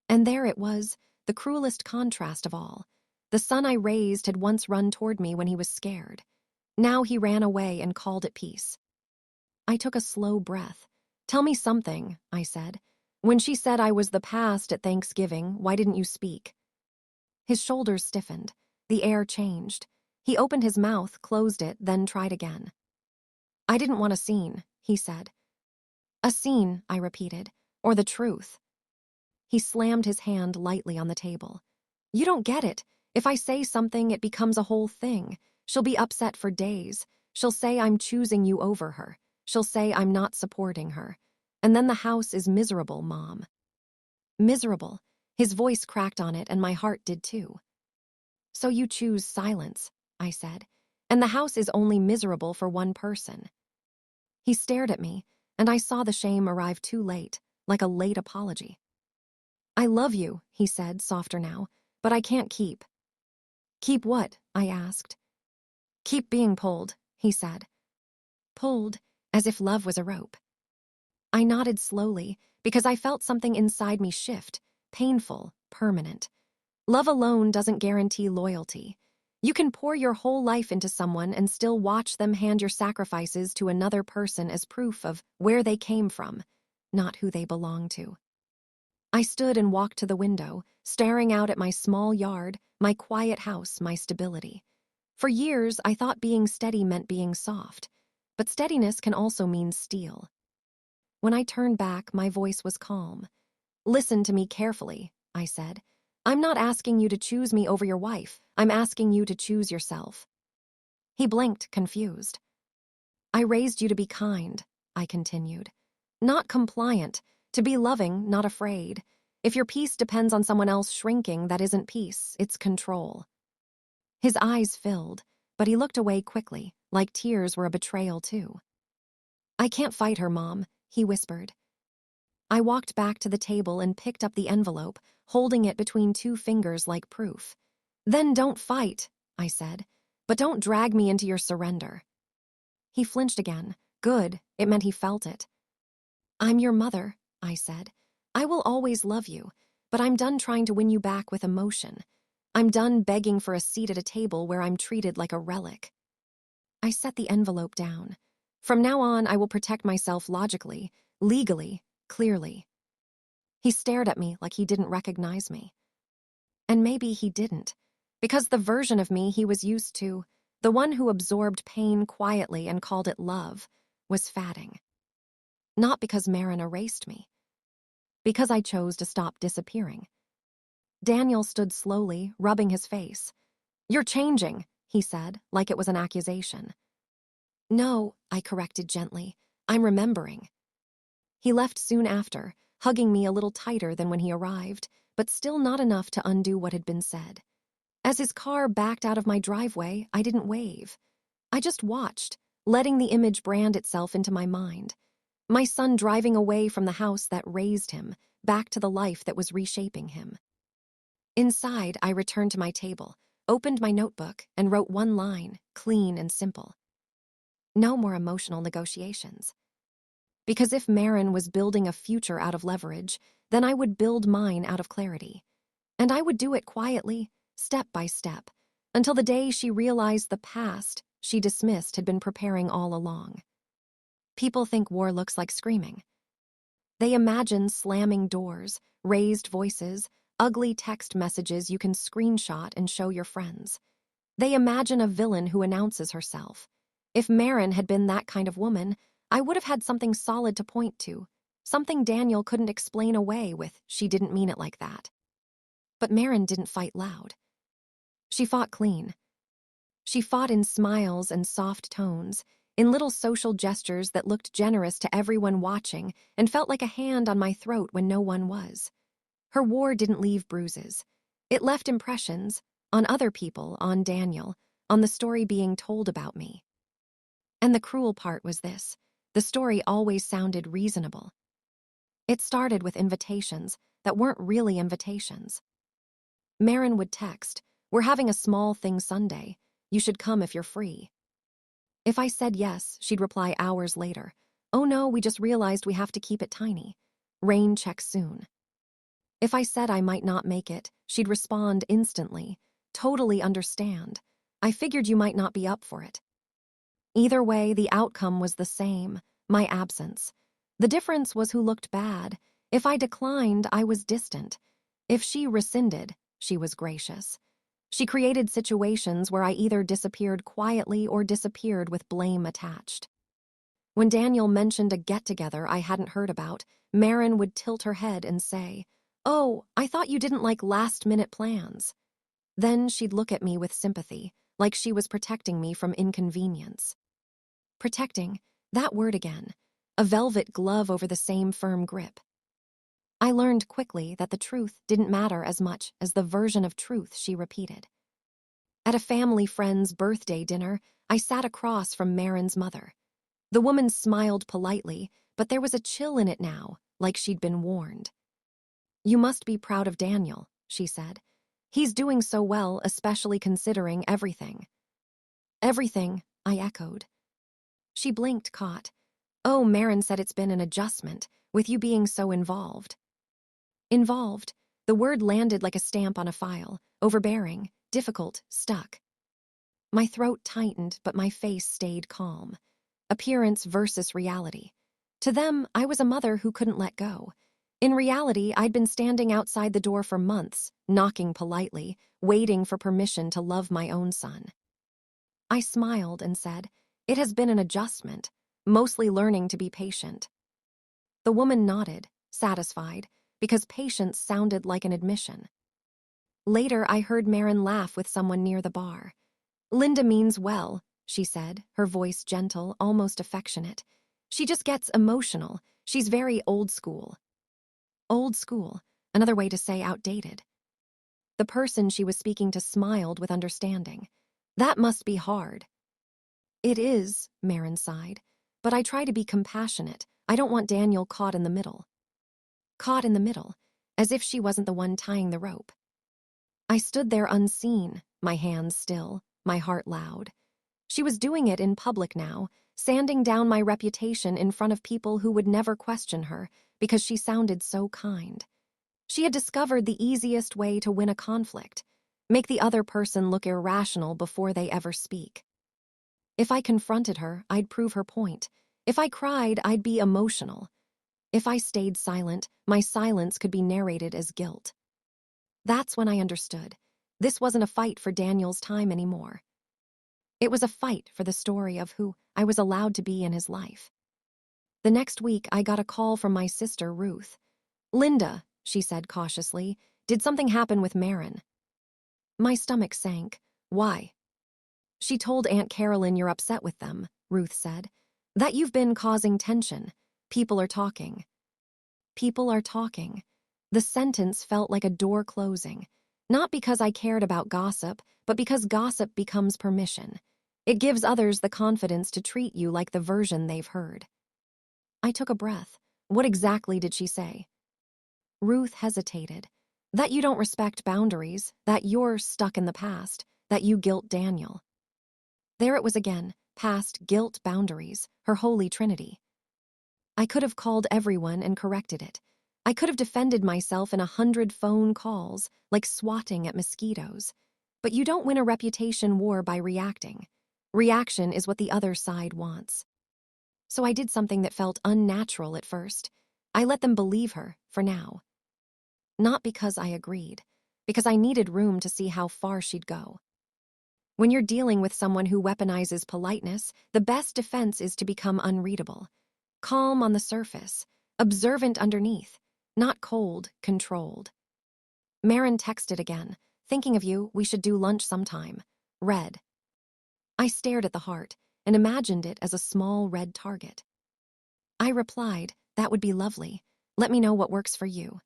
And there it was, the cruelest contrast of all. The son I raised had once run toward me when he was scared. Now he ran away and called it peace. I took a slow breath. Tell me something, I said. When she said I was the past at Thanksgiving, why didn't you speak? His shoulders stiffened. The air changed. He opened his mouth, closed it, then tried again. I didn't want a scene, he said. A scene, I repeated, or the truth. He slammed his hand lightly on the table. You don't get it. If I say something, it becomes a whole thing. She'll be upset for days. She'll say I'm choosing you over her. She'll say I'm not supporting her. And then the house is miserable, Mom. Miserable. His voice cracked on it, and my heart did too. So you choose silence, I said. And the house is only miserable for one person. He stared at me, and I saw the shame arrive too late, like a late apology. I love you, he said, softer now, but I can't keep. Keep what? I asked. Keep being pulled, he said. Pulled, as if love was a rope. I nodded slowly, because I felt something inside me shift, painful, permanent. Love alone doesn't guarantee loyalty. You can pour your whole life into someone and still watch them hand your sacrifices to another person as proof of where they came from, not who they belong to. I stood and walked to the window, staring out at my small yard, my quiet house, my stability. For years, I thought being steady meant being soft, but steadiness can also mean steel. When I turned back, my voice was calm. Listen to me carefully, I said. I'm not asking you to choose me over your wife. I'm asking you to choose yourself. He blinked, confused. I raised you to be kind, I continued. Not compliant, to be loving, not afraid. If your peace depends on someone else shrinking, that isn't peace, it's control. His eyes filled, but he looked away quickly, like tears were a betrayal too. I can't fight her, Mom, he whispered. I walked back to the table and picked up the envelope, holding it between two fingers like proof. Then don't fight, I said, but don't drag me into your surrender. He flinched again. Good, it meant he felt it. I'm your mother, I said. I will always love you, but I'm done trying to win you back with emotion. I'm done begging for a seat at a table where I'm treated like a relic. I set the envelope down. From now on, I will protect myself logically, legally, clearly. He stared at me like he didn't recognize me. And maybe he didn't, because the version of me he was used to, the one who absorbed pain quietly and called it love, was fading. Not because Marin erased me. Because I chose to stop disappearing. Daniel stood slowly, rubbing his face. You're changing, he said, like it was an accusation. No, I corrected gently. I'm remembering. He left soon after, hugging me a little tighter than when he arrived, but still not enough to undo what had been said. As his car backed out of my driveway, I didn't wave. I just watched, letting the image brand itself into my mind. My son driving away from the house that raised him, back to the life that was reshaping him. Inside, I returned to my table, opened my notebook, and wrote one line, clean and simple. No more emotional negotiations. Because if Marin was building a future out of leverage, then I would build mine out of clarity. And I would do it quietly, step by step, until the day she realized the past she dismissed had been preparing all along. People think war looks like screaming. They imagine slamming doors, raised voices, ugly text messages you can screenshot and show your friends. They imagine a villain who announces herself. If Marin had been that kind of woman, I would have had something solid to point to, something Daniel couldn't explain away with she didn't mean it like that. But Marin didn't fight loud. She fought clean. She fought in smiles and soft tones, in little social gestures that looked generous to everyone watching and felt like a hand on my throat when no one was. Her war didn't leave bruises. It left impressions, on other people, on Daniel, on the story being told about me. And the cruel part was this: the story always sounded reasonable. It started with invitations that weren't really invitations. Marin would text, "We're having a small thing Sunday. You should come if you're free." If I said yes, she'd reply hours later, "Oh no, we just realized we have to keep it tiny. Rain check soon." If I said I might not make it, she'd respond instantly, "Totally understand. I figured you might not be up for it." Either way, the outcome was the same, my absence. The difference was who looked bad. If I declined, I was distant. If she rescinded, she was gracious. She created situations where I either disappeared quietly or disappeared with blame attached. When Daniel mentioned a get-together I hadn't heard about, Marin would tilt her head and say, "Oh, I thought you didn't like last-minute plans." Then she'd look at me with sympathy, like she was protecting me from inconvenience. Protecting, that word again. A velvet glove over the same firm grip. I learned quickly that the truth didn't matter as much as the version of truth she repeated. At a family friend's birthday dinner, I sat across from Marin's mother. The woman smiled politely, but there was a chill in it now, like she'd been warned. "You must be proud of Daniel," she said. "He's doing so well, especially considering everything." "Everything," I echoed. She blinked, caught. "Oh, Marin said it's been an adjustment, with you being so involved." Involved. The word landed like a stamp on a file, overbearing, difficult, stuck. My throat tightened, but my face stayed calm. Appearance versus reality. To them, I was a mother who couldn't let go. In reality, I'd been standing outside the door for months, knocking politely, waiting for permission to love my own son. I smiled and said, "It has been an adjustment, mostly learning to be patient." The woman nodded, satisfied, because patience sounded like an admission. Later, I heard Marin laugh with someone near the bar. "Linda means well," she said, her voice gentle, almost affectionate. "She just gets emotional. She's very old school." Old school, another way to say outdated. The person she was speaking to smiled with understanding. "That must be hard." "It is," Marin sighed, "but I try to be compassionate. I don't want Daniel caught in the middle." Caught in the middle, as if she wasn't the one tying the rope. I stood there unseen, my hands still, my heart loud. She was doing it in public now, sanding down my reputation in front of people who would never question her because she sounded so kind. She had discovered the easiest way to win a conflict, make the other person look irrational before they ever speak. If I confronted her, I'd prove her point. If I cried, I'd be emotional. If I stayed silent, my silence could be narrated as guilt. That's when I understood. This wasn't a fight for Daniel's time anymore. It was a fight for the story of who I was allowed to be in his life. The next week, I got a call from my sister, Ruth. "Linda," she said cautiously, "did something happen with Marin?" My stomach sank. "Why?" "She told Aunt Carolyn you're upset with them," Ruth said. "That you've been causing tension. People are talking." People are talking. The sentence felt like a door closing. Not because I cared about gossip, but because gossip becomes permission. It gives others the confidence to treat you like the version they've heard. I took a breath. What exactly did she say? Ruth hesitated. That you don't respect boundaries, that you're stuck in the past, that you guilt Daniel. There it was again, past, guilt, boundaries, her holy trinity. I could have called everyone and corrected it. I could have defended myself in 100 phone calls, like swatting at mosquitoes. But you don't win a reputation war by reacting. Reaction is what the other side wants. So I did something that felt unnatural at first. I let them believe her, for now. Not because I agreed, because I needed room to see how far she'd go. When you're dealing with someone who weaponizes politeness, the best defense is to become unreadable. Calm on the surface, observant underneath, not cold, controlled. Marin texted again. "Thinking of you, we should do lunch sometime." Red. I stared at the heart and imagined it as a small red target. I replied, "That would be lovely. Let me know what works for you."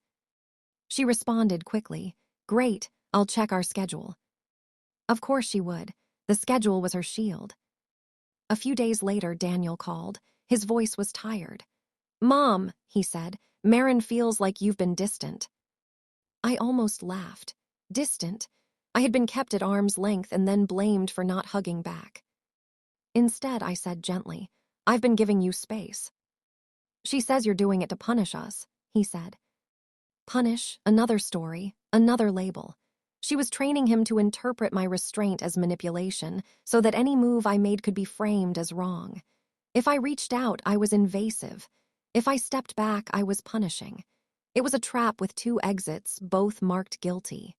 She responded quickly, "Great, I'll check our schedule." Of course she would. The schedule was her shield. A few days later, Daniel called. His voice was tired. "Mom," he said, Marin feels like you've been distant." I almost laughed. Distant? I had been kept at arm's length and then blamed for not hugging back. "Instead," I said gently, "I've been giving you space." "She says you're doing it to punish us," he said. Punish, another story, another label. She was training him to interpret my restraint as manipulation so that any move I made could be framed as wrong. If I reached out, I was invasive. If I stepped back, I was punishing. It was a trap with two exits, both marked guilty.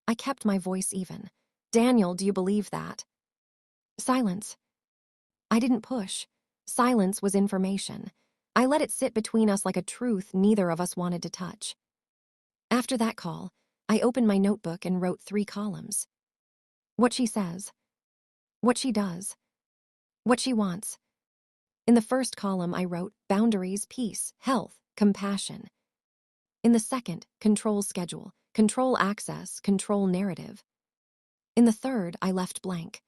I kept my voice even. "Daniel, do you believe that?" Silence. I didn't push. Silence was information. I let it sit between us like a truth neither of us wanted to touch. After that call, I opened my notebook and wrote 3 columns. What she says. What she does. What she wants. In the first column, I wrote boundaries, peace, health, compassion. In the second, control schedule, control access, control narrative. In the third, I left blank.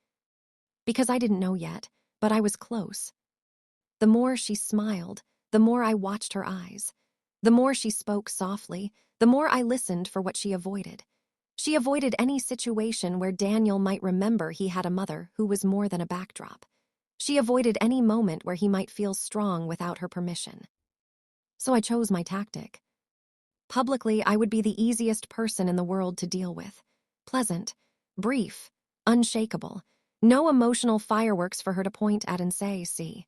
Because I didn't know yet, but I was close. The more she smiled, the more I watched her eyes. The more she spoke softly, the more I listened for what she avoided. She avoided any situation where Daniel might remember he had a mother who was more than a backdrop. She avoided any moment where he might feel strong without her permission. So I chose my tactic. Publicly, I would be the easiest person in the world to deal with. Pleasant, brief, unshakable. No emotional fireworks for her to point at and say, "See."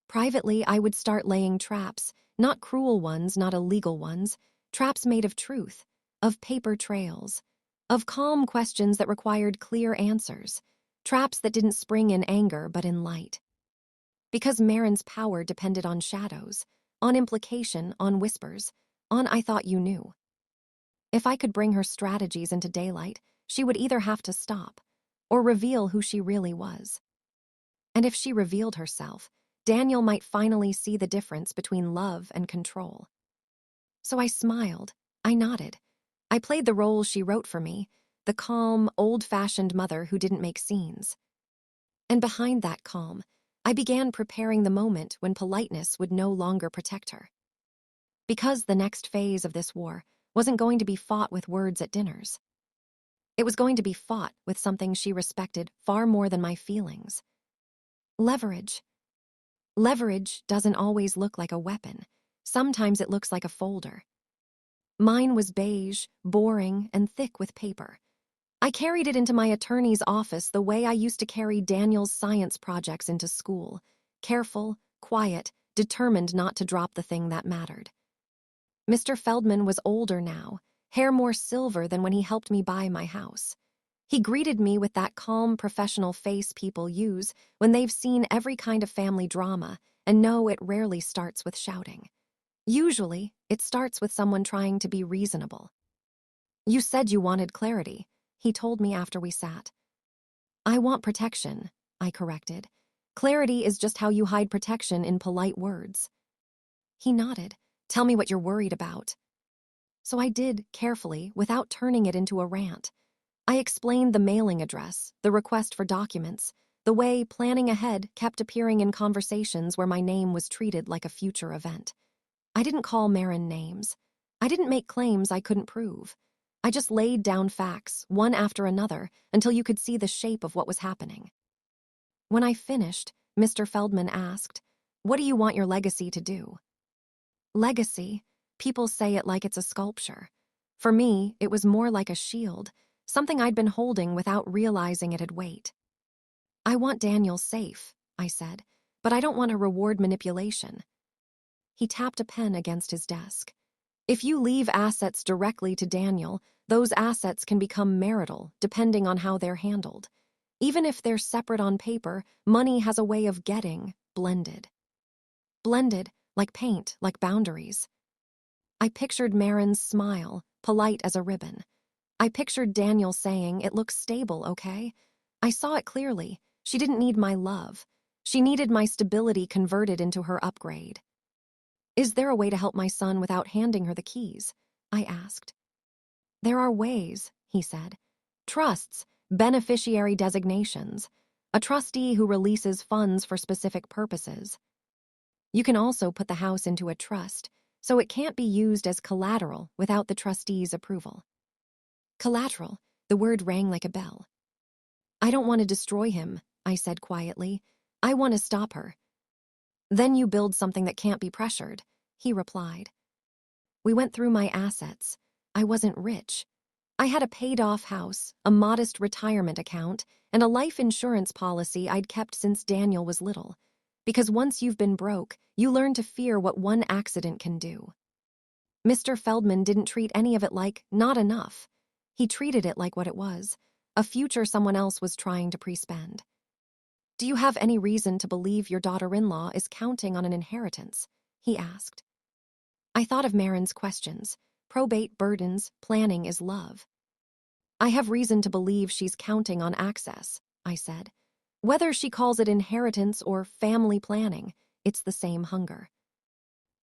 Privately, I would start laying traps, not cruel ones, not illegal ones, traps made of truth, of paper trails, of calm questions that required clear answers, traps that didn't spring in anger but in light. Because Marin's power depended on shadows, on implication, on whispers, on "I thought you knew." If I could bring her strategies into daylight, she would either have to stop or reveal who she really was. And if she revealed herself, Daniel might finally see the difference between love and control. So I smiled. I nodded. I played the role she wrote for me, the calm, old-fashioned mother who didn't make scenes. And behind that calm, I began preparing the moment when politeness would no longer protect her. Because the next phase of this war wasn't going to be fought with words at dinners. It was going to be fought with something she respected far more than my feelings. Leverage. Leverage doesn't always look like a weapon. Sometimes it looks like a folder. Mine was beige, boring, and thick with paper. I carried it into my attorney's office the way I used to carry Daniel's science projects into school. Careful, quiet, determined not to drop the thing that mattered. Mr. Feldman was older now, hair more silver than when he helped me buy my house. He greeted me with that calm, professional face people use when they've seen every kind of family drama and know it rarely starts with shouting. Usually, it starts with someone trying to be reasonable. "You said you wanted clarity," he told me after we sat. "I want protection," I corrected. "Clarity is just how you hide protection in polite words." He nodded. "Tell me what you're worried about." So I did, carefully, without turning it into a rant. I explained the mailing address, the request for documents, the way planning ahead kept appearing in conversations where my name was treated like a future event. I didn't call Marin names. I didn't make claims I couldn't prove. I just laid down facts, one after another, until you could see the shape of what was happening. When I finished, Mr. Feldman asked, "What do you want your legacy to do?" Legacy? People say it like it's a sculpture. For me, it was more like a shield, something I'd been holding without realizing it had weight. "I want Daniel safe," I said, "but I don't want to reward manipulation." He tapped a pen against his desk. "If you leave assets directly to Daniel, those assets can become marital, depending on how they're handled. Even if they're separate on paper, money has a way of getting blended. Blended, like paint, like boundaries." I pictured Marin's smile, polite as a ribbon. I pictured Daniel saying, "It looks stable, okay?" I saw it clearly. She didn't need my love. She needed my stability converted into her upgrade. "Is there a way to help my son without handing her the keys?" I asked. "There are ways," he said. "Trusts, beneficiary designations, a trustee who releases funds for specific purposes. You can also put the house into a trust. so it can't be used as collateral without the trustee's approval. Collateral, the word rang like a bell. I don't want to destroy him, I said quietly. I want to stop her. Then you build something that can't be pressured, he replied. We went through my assets. I wasn't rich. I had a paid-off house, a modest retirement account, and a life insurance policy I'd kept since Daniel was little. Because once you've been broke, you learn to fear what one accident can do. Mr. Feldman didn't treat any of it like not enough. He treated it like what it was, a future someone else was trying to pre-spend. Do you have any reason to believe your daughter-in-law is counting on an inheritance? He asked. I thought of Marin's questions. Probate burdens, planning is love. I have reason to believe she's counting on access, I said. Whether she calls it inheritance or family planning, it's the same hunger.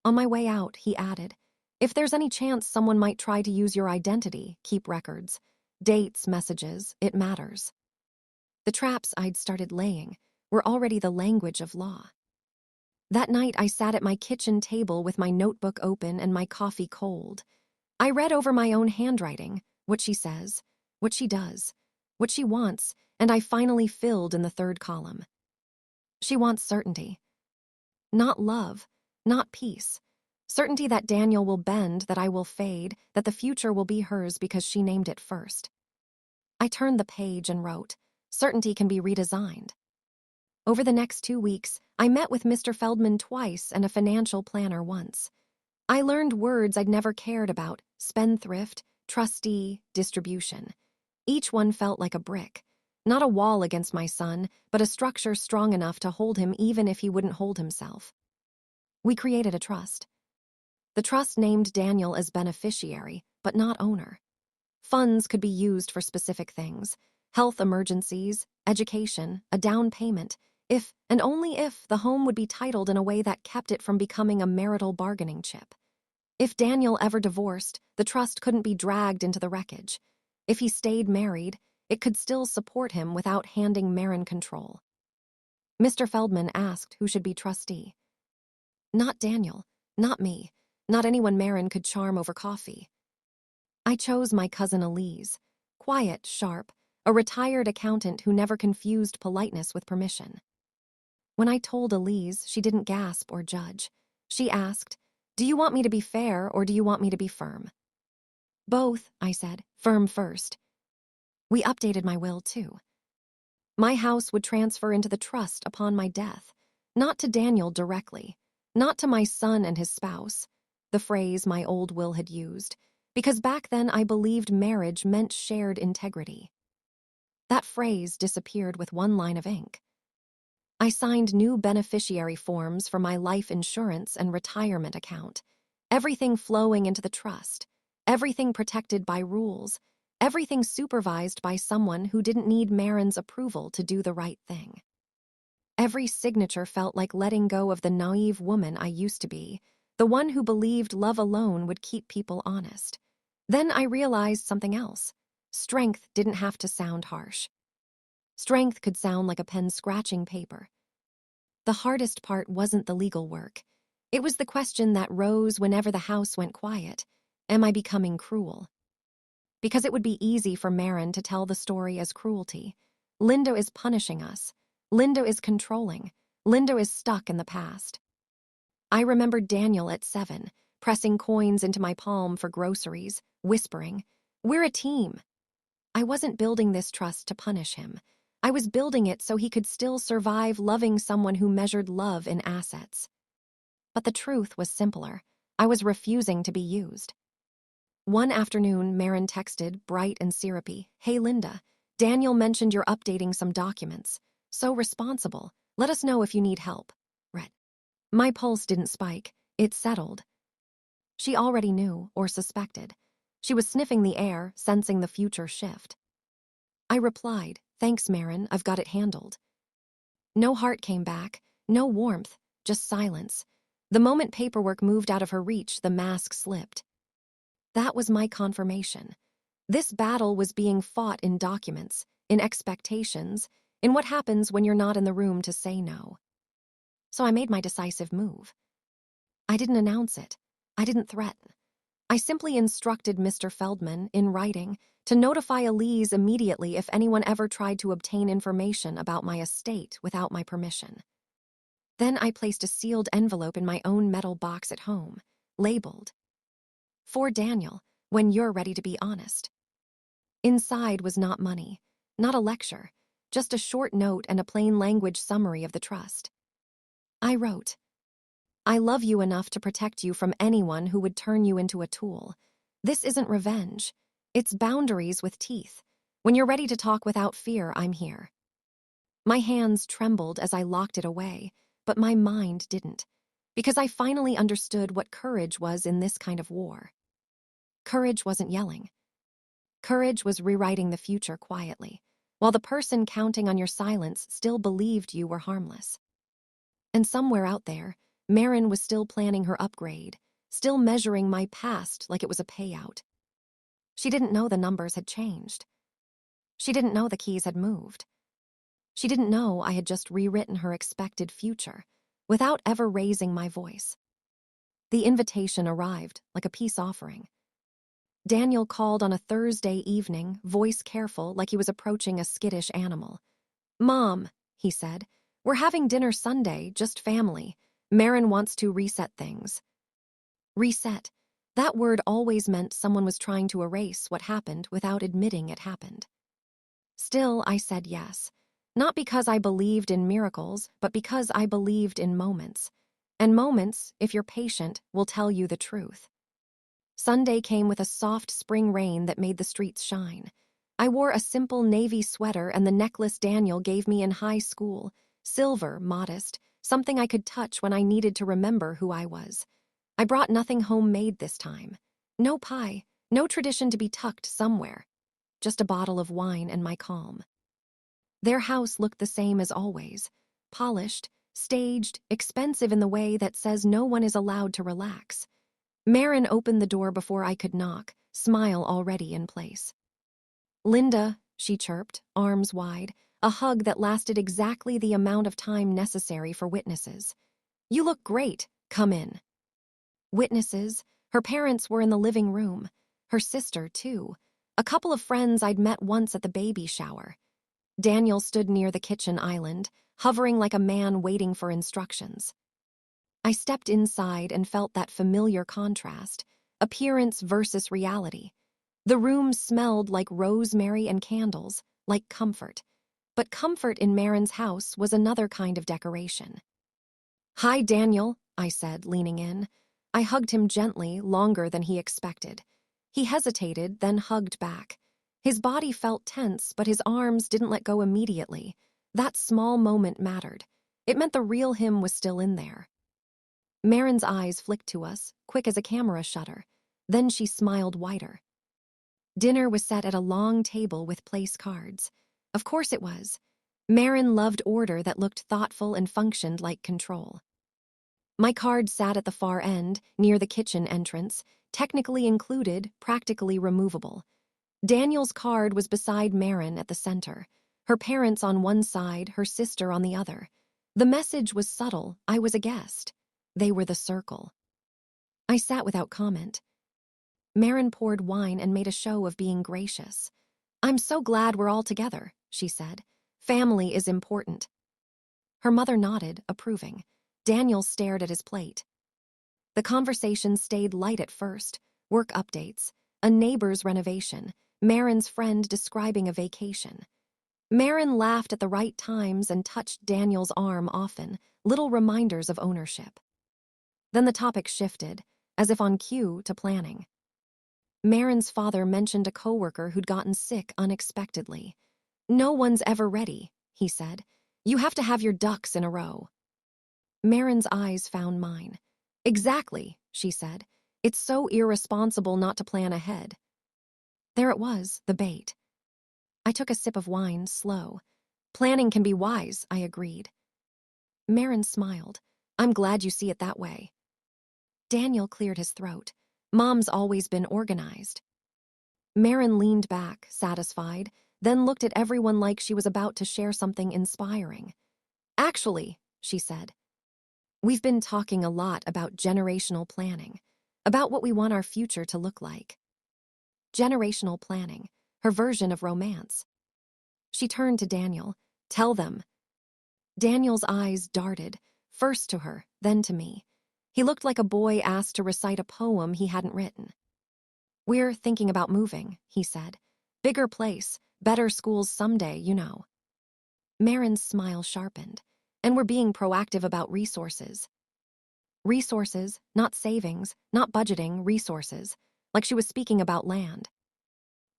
On my way out, he added, if there's any chance someone might try to use your identity, keep records. Dates, messages, it matters. The traps I'd started laying were already the language of law. That night, I sat at my kitchen table with my notebook open and my coffee cold. I read over my own handwriting, what she says, what she does, what she wants, and I finally filled in the third column. She wants certainty. Not love, not peace. Certainty that Daniel will bend, that I will fade, that the future will be hers because she named it first. I turned the page and wrote, certainty can be redesigned. Over the next 2 weeks, I met with Mr. Feldman twice and a financial planner once. I learned words I'd never cared about: spendthrift, trustee, distribution. Each one felt like a brick. Not a wall against my son, but a structure strong enough to hold him even if he wouldn't hold himself. We created a trust. The trust named Daniel as beneficiary, but not owner. Funds could be used for specific things: health emergencies, education, a down payment, if and only if the home would be titled in a way that kept it from becoming a marital bargaining chip. If Daniel ever divorced, the trust couldn't be dragged into the wreckage. If he stayed married, it could still support him without handing Marin control. Mr. Feldman asked who should be trustee. Not Daniel, not me, not anyone Marin could charm over coffee. I chose my cousin Elise, quiet, sharp, a retired accountant who never confused politeness with permission. When I told Elise, she didn't gasp or judge. She asked, do you want me to be fair or do you want me to be firm? Both, I said, firm first. We updated my will too. My house would transfer into the trust upon my death, not to Daniel directly, not to my son and his spouse, the phrase my old will had used, because back then I believed marriage meant shared integrity. That phrase disappeared with one line of ink. I signed new beneficiary forms for my life insurance and retirement account, everything flowing into the trust, everything protected by rules, everything supervised by someone who didn't need Marin's approval to do the right thing. Every signature felt like letting go of the naive woman I used to be, the one who believed love alone would keep people honest. Then I realized something else. Strength didn't have to sound harsh. Strength could sound like a pen scratching paper. The hardest part wasn't the legal work. It was the question that rose whenever the house went quiet. Am I becoming cruel? Because it would be easy for Marin to tell the story as cruelty. Lindo is punishing us. Lindo is controlling. Lindo is stuck in the past. I remembered Daniel at 7, pressing coins into my palm for groceries, whispering, we're a team. I wasn't building this trust to punish him. I was building it so he could still survive loving someone who measured love in assets. But the truth was simpler. I was refusing to be used. One afternoon, Marin texted, bright and syrupy, hey Linda, Daniel mentioned you're updating some documents. So responsible. Let us know if you need help. Read. My pulse didn't spike. It settled. She already knew, or suspected. She was sniffing the air, sensing the future shift. I replied, thanks, Marin, I've got it handled. No heart came back, no warmth, just silence. The moment paperwork moved out of her reach, the mask slipped. That was my confirmation. This battle was being fought in documents, in expectations, in what happens when you're not in the room to say no. So I made my decisive move. I didn't announce it. I didn't threaten. I simply instructed Mr. Feldman, in writing, to notify Elise immediately if anyone ever tried to obtain information about my estate without my permission. Then I placed a sealed envelope in my own metal box at home, labeled, "For Daniel, when you're ready to be honest." Inside was not money, not a lecture, just a short note and a plain language summary of the trust. I wrote, "I love you enough to protect you from anyone who would turn you into a tool. This isn't revenge. It's boundaries with teeth. When you're ready to talk without fear, I'm here." My hands trembled as I locked it away, but my mind didn't, because I finally understood what courage was in this kind of war. Courage wasn't yelling. Courage was rewriting the future quietly, while the person counting on your silence still believed you were harmless. And somewhere out there, Marin was still planning her upgrade, still measuring my past like it was a payout. She didn't know the numbers had changed. She didn't know the keys had moved. She didn't know I had just rewritten her expected future, without ever raising my voice. The invitation arrived like a peace offering. Daniel called on a Thursday evening, voice careful like he was approaching a skittish animal. "Mom," he said, "we're having dinner Sunday, just family. Marin wants to reset things." Reset. That word always meant someone was trying to erase what happened without admitting it happened. Still, I said yes. Not because I believed in miracles, but because I believed in moments. And moments, if you're patient, will tell you the truth. Sunday came with a soft spring rain that made the streets shine. I wore a simple navy sweater and the necklace Daniel gave me in high school, silver, modest, something I could touch when I needed to remember who I was. I brought nothing homemade this time. No pie, no tradition to be tucked somewhere. Just a bottle of wine and my calm. Their house looked the same as always, polished, staged, expensive in the way that says no one is allowed to relax. Marin opened the door before I could knock, smile already in place. "Linda," she chirped, arms wide, a hug that lasted exactly the amount of time necessary for witnesses. "You look great, come in." Witnesses, her parents were in the living room, her sister too, a couple of friends I'd met once at the baby shower. Daniel stood near the kitchen island, hovering like a man waiting for instructions. I stepped inside and felt that familiar contrast, appearance versus reality. The room smelled like rosemary and candles, like comfort. But comfort in Marin's house was another kind of decoration. "Hi, Daniel," I said, leaning in. I hugged him gently, longer than he expected. He hesitated, then hugged back. His body felt tense, but his arms didn't let go immediately. That small moment mattered. It meant the real him was still in there. Marin's eyes flicked to us, quick as a camera shutter. Then she smiled wider. Dinner was set at a long table with place cards. Of course it was. Marin loved order that looked thoughtful and functioned like control. My card sat at the far end, near the kitchen entrance, technically included, practically removable. Daniel's card was beside Marin at the center, her parents on one side, her sister on the other. The message was subtle, I was a guest. They were the circle. I sat without comment. Marin poured wine and made a show of being gracious. "I'm so glad we're all together," she said. "Family is important." Her mother nodded, approving. Daniel stared at his plate. The conversation stayed light at first. Work updates, a neighbor's renovation, Marin's friend describing a vacation. Marin laughed at the right times and touched Daniel's arm often, little reminders of ownership. Then the topic shifted, as if on cue, to planning. Marin's father mentioned a coworker who'd gotten sick unexpectedly. "No one's ever ready," he said. "You have to have your ducks in a row." Marin's eyes found mine. "Exactly," she said. "It's so irresponsible not to plan ahead." There it was, the bait. I took a sip of wine, slow. "Planning can be wise," I agreed. Marin smiled. "I'm glad you see it that way." Daniel cleared his throat. "Mom's always been organized." Marin leaned back, satisfied, then looked at everyone like she was about to share something inspiring. "Actually," she said, "we've been talking a lot about generational planning. about what we want our future to look like. Generational planning, her version of romance. She turned to Daniel. Tell them. Daniel's eyes darted, first to her, then to me. He looked like a boy asked to recite a poem he hadn't written. We're thinking about moving, he said. Bigger place, better schools someday, you know. Marin's smile sharpened. And we're being proactive about resources. Resources, not savings, not budgeting, resources. Like she was speaking about land.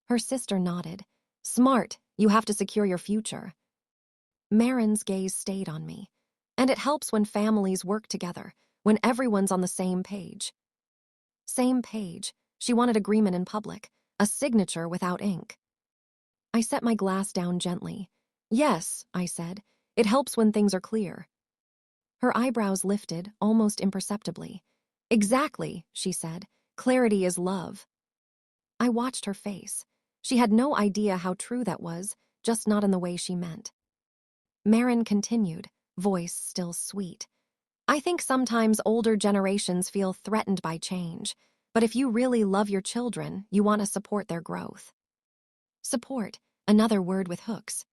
Her sister nodded. Smart, you have to secure your future. Marin's gaze stayed on me. And it helps when families work together, when everyone's on the same page. Same page. She wanted agreement in public, a signature without ink. I set my glass down gently. Yes, I said. It helps when things are clear. Her eyebrows lifted, almost imperceptibly. Exactly, she said. Clarity is love. I watched her face. She had no idea how true that was, just not in the way she meant. Marin continued, voice still sweet. I think sometimes older generations feel threatened by change, but if you really love your children, you want to support their growth. Support, another word with hooks.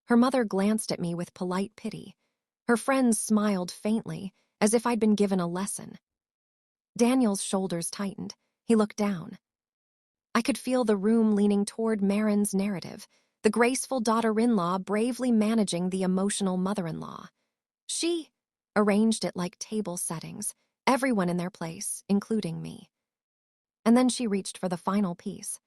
Her mother glanced at me with polite pity. Her friends smiled faintly, as if I'd been given a lesson. Daniel's shoulders tightened. He looked down. I could feel the room leaning toward Marin's narrative, the graceful daughter-in-law bravely managing the emotional mother-in-law. She arranged it like table settings, everyone in their place, including me. And then she reached for the final piece.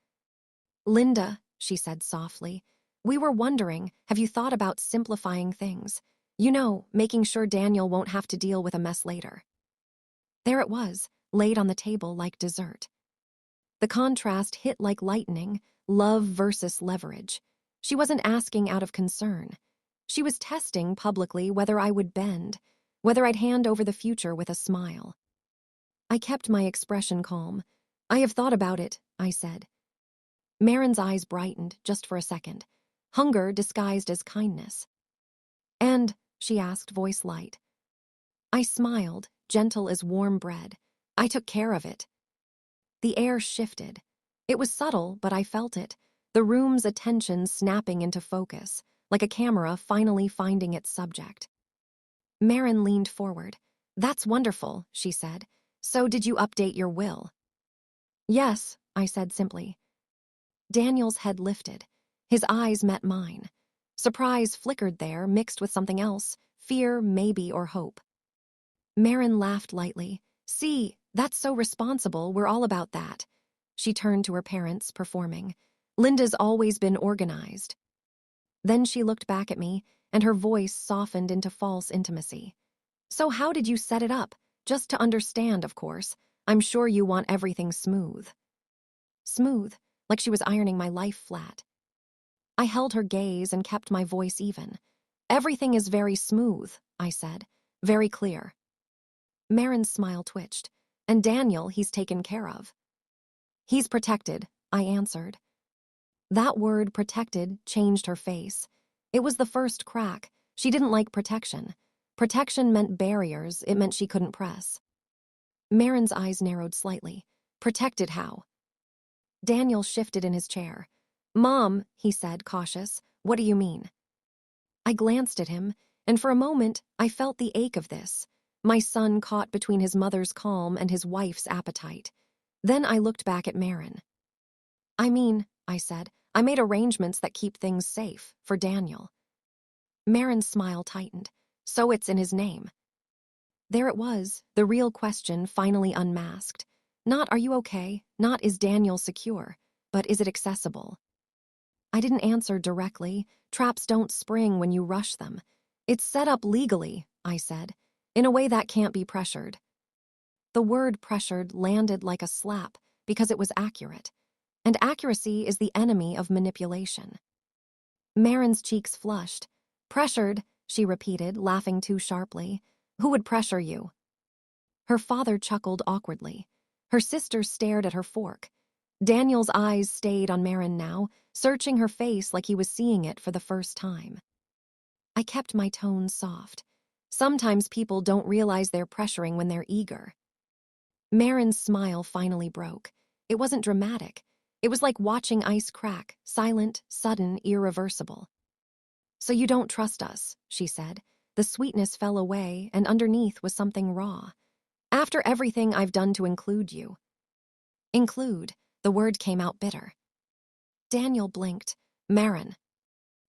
Linda, she said softly, we were wondering, have you thought about simplifying things? You know, making sure Daniel won't have to deal with a mess later. There it was, laid on the table like dessert. The contrast hit like lightning, love versus leverage. She wasn't asking out of concern. She was testing publicly whether I would bend, whether I'd hand over the future with a smile. I kept my expression calm. I have thought about it, I said. Marin's eyes brightened just for a second, hunger disguised as kindness. And, she asked, voice light. I smiled, gentle as warm bread. I took care of it. The air shifted. It was subtle, but I felt it, the room's attention snapping into focus, like a camera finally finding its subject. Marin leaned forward. That's wonderful, she said. So did you update your will? Yes, I said simply. Daniel's head lifted. His eyes met mine. Surprise flickered there, mixed with something else, fear, maybe, or hope. Marin laughed lightly. See, that's so responsible, we're all about that. She turned to her parents, performing. Linda's always been organized. Then she looked back at me, and her voice softened into false intimacy. So how did you set it up? Just to understand, of course. I'm sure you want everything smooth. Smooth, like she was ironing my life flat. I held her gaze and kept my voice even. Everything is very smooth, I said, very clear. Marin's smile twitched. And Daniel, he's taken care of. He's protected, I answered. That word, protected, changed her face. It was the first crack. She didn't like protection. Protection meant barriers, it meant she couldn't press. Marin's eyes narrowed slightly. Protected how? Daniel shifted in his chair. Mom, he said, cautious, what do you mean? I glanced at him, and for a moment, I felt the ache of this. My son caught between his mother's calm and his wife's appetite. Then I looked back at Marin. I mean, I said, I made arrangements that keep things safe, for Daniel. Marin's smile tightened. So it's in his name. There it was, the real question finally unmasked. Not are you okay, not is Daniel secure, but is it accessible? I didn't answer directly. Traps don't spring when you rush them. It's set up legally, I said, in a way that can't be pressured. The word pressured landed like a slap because it was accurate, and accuracy is the enemy of manipulation. Marin's cheeks flushed. Pressured, she repeated, laughing too sharply. Who would pressure you? Her father chuckled awkwardly. Her sister stared at her fork. Daniel's eyes stayed on Marin now, searching her face like he was seeing it for the first time. I kept my tone soft. Sometimes people don't realize they're pressuring when they're eager. Marin's smile finally broke. It wasn't dramatic. It was like watching ice crack, silent, sudden, irreversible. "So you don't trust us," she said. The sweetness fell away, and underneath was something raw. "After everything I've done to include you." Include. The word came out bitter. Daniel blinked. "Marin."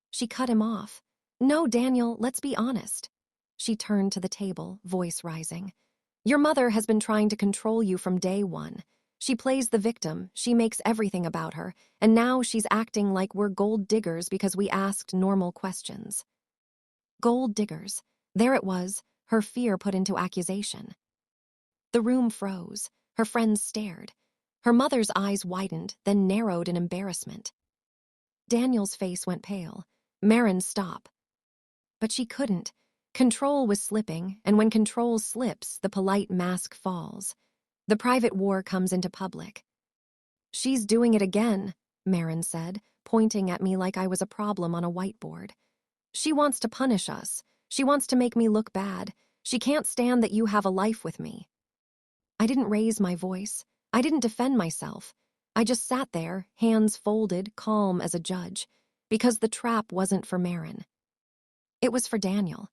She cut him off. "No, Daniel, let's be honest." She turned to the table, voice rising. "Your mother has been trying to control you from day one. She plays the victim, she makes everything about her, and now she's acting like we're gold diggers because we asked normal questions." Gold diggers. There it was, her fear put into accusation. The room froze. Her friends stared. Her mother's eyes widened, then narrowed in embarrassment. Daniel's face went pale. "Marin, stop." But she couldn't. Control was slipping, and when control slips, the polite mask falls. The private war comes into public. "She's doing it again," Marin said, pointing at me like I was a problem on a whiteboard. "She wants to punish us. She wants to make me look bad. She can't stand that you have a life with me." I didn't raise my voice. I didn't defend myself. I just sat there, hands folded, calm as a judge, because the trap wasn't for Marin. It was for Daniel.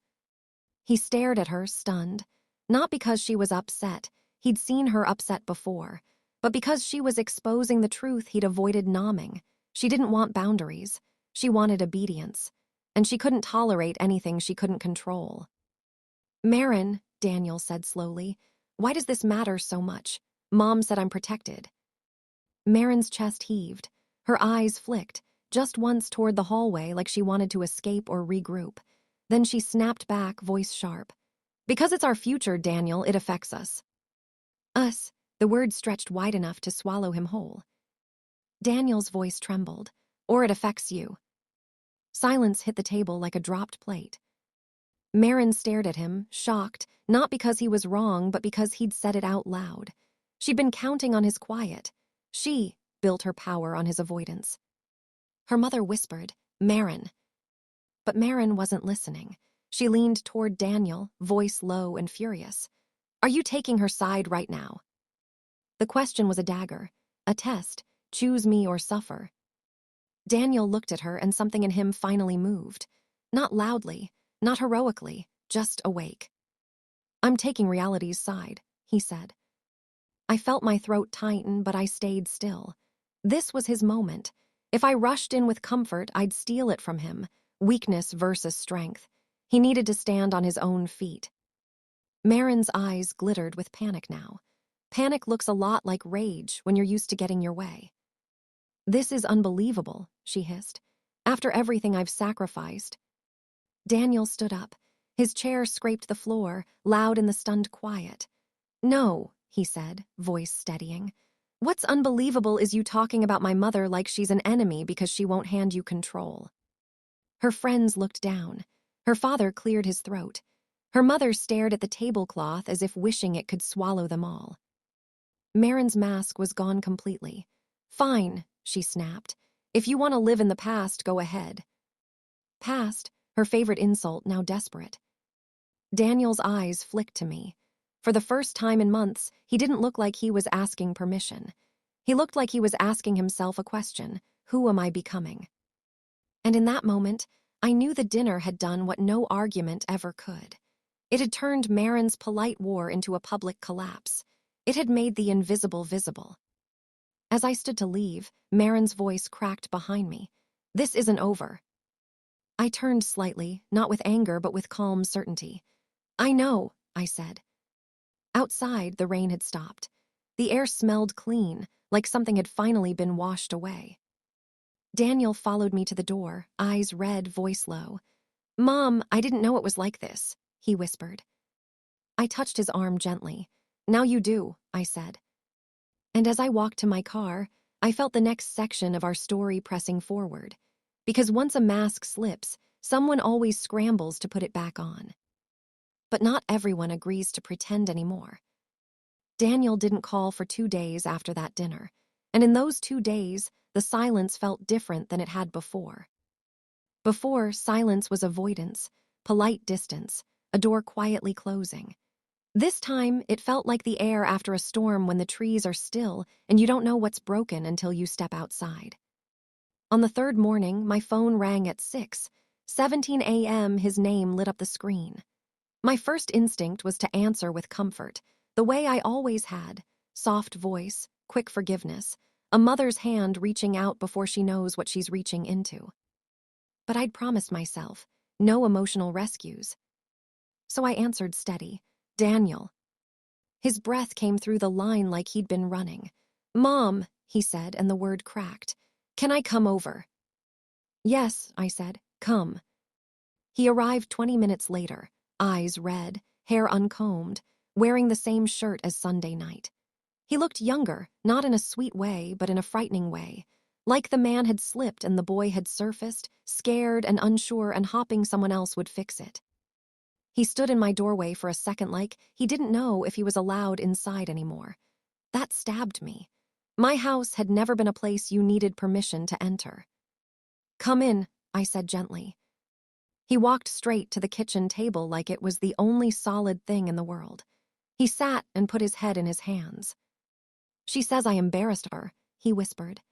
He stared at her, stunned. Not because she was upset. He'd seen her upset before. But because she was exposing the truth he'd avoided nomming. She didn't want boundaries. She wanted obedience. And she couldn't tolerate anything she couldn't control. "Marin," Daniel said slowly, "why does this matter so much? Mom said I'm protected." Marin's chest heaved. Her eyes flicked, just once toward the hallway like she wanted to escape or regroup. Then she snapped back, voice sharp. "Because it's our future, Daniel, it affects us." "Us." The word stretched wide enough to swallow him whole. Daniel's voice trembled. "Or it affects you." Silence hit the table like a dropped plate. Marin stared at him, shocked, not because he was wrong, but because he'd said it out loud. She'd been counting on his quiet. She built her power on his avoidance. Her mother whispered, "Marin." But Marin wasn't listening. She leaned toward Daniel, voice low and furious. "Are you taking her side right now?" The question was a dagger, a test, choose me or suffer. Daniel looked at her and something in him finally moved. Not loudly, not heroically, just awake. "I'm taking reality's side," he said. I felt my throat tighten, but I stayed still. This was his moment. If I rushed in with comfort, I'd steal it from him. Weakness versus strength. He needed to stand on his own feet. Marin's eyes glittered with panic now. Panic looks a lot like rage when you're used to getting your way. "This is unbelievable," she hissed. "After everything I've sacrificed." Daniel stood up. His chair scraped the floor, loud in the stunned quiet. "No," he said, voice steadying. "What's unbelievable is you talking about my mother like she's an enemy because she won't hand you control." Her friends looked down. Her father cleared his throat. Her mother stared at the tablecloth as if wishing it could swallow them all. Marin's mask was gone completely. "Fine," she snapped. "If you want to live in the past, go ahead." Past, her favorite insult, now desperate. Daniel's eyes flicked to me. For the first time in months, he didn't look like he was asking permission. He looked like he was asking himself a question: who am I becoming? And in that moment, I knew the dinner had done what no argument ever could. It had turned Marin's polite war into a public collapse. It had made the invisible visible. As I stood to leave, Marin's voice cracked behind me. "This isn't over." I turned slightly, not with anger but with calm certainty. "I know," I said. Outside, the rain had stopped. The air smelled clean, like something had finally been washed away. Daniel followed me to the door, eyes red, voice low. "Mom, I didn't know it was like this," he whispered. I touched his arm gently. "Now you do," I said. And as I walked to my car, I felt the next section of our story pressing forward. Because once a mask slips, someone always scrambles to put it back on. But not everyone agrees to pretend anymore. Daniel didn't call for 2 days after that dinner, and in those 2 days, the silence felt different than it had before. Before, silence was avoidance, polite distance, a door quietly closing. This time, it felt like the air after a storm when the trees are still and you don't know what's broken until you step outside. On the third morning, my phone rang at 6:17 a.m. His name lit up the screen. My first instinct was to answer with comfort, the way I always had: soft voice, quick forgiveness, a mother's hand reaching out before she knows what she's reaching into. But I'd promised myself, no emotional rescues. So I answered steady, "Daniel." His breath came through the line like he'd been running. "Mom," he said, and the word cracked. "Can I come over?" "Yes," I said, "come." He arrived 20 minutes later, eyes red, hair uncombed, wearing the same shirt as Sunday night. He looked younger, not in a sweet way, but in a frightening way. Like the man had slipped and the boy had surfaced, scared and unsure and hoping someone else would fix it. He stood in my doorway for a second like he didn't know if he was allowed inside anymore. That stabbed me. My house had never been a place you needed permission to enter. "Come in," I said gently. He walked straight to the kitchen table like it was the only solid thing in the world. He sat and put his head in his hands. "She says I embarrassed her," he whispered.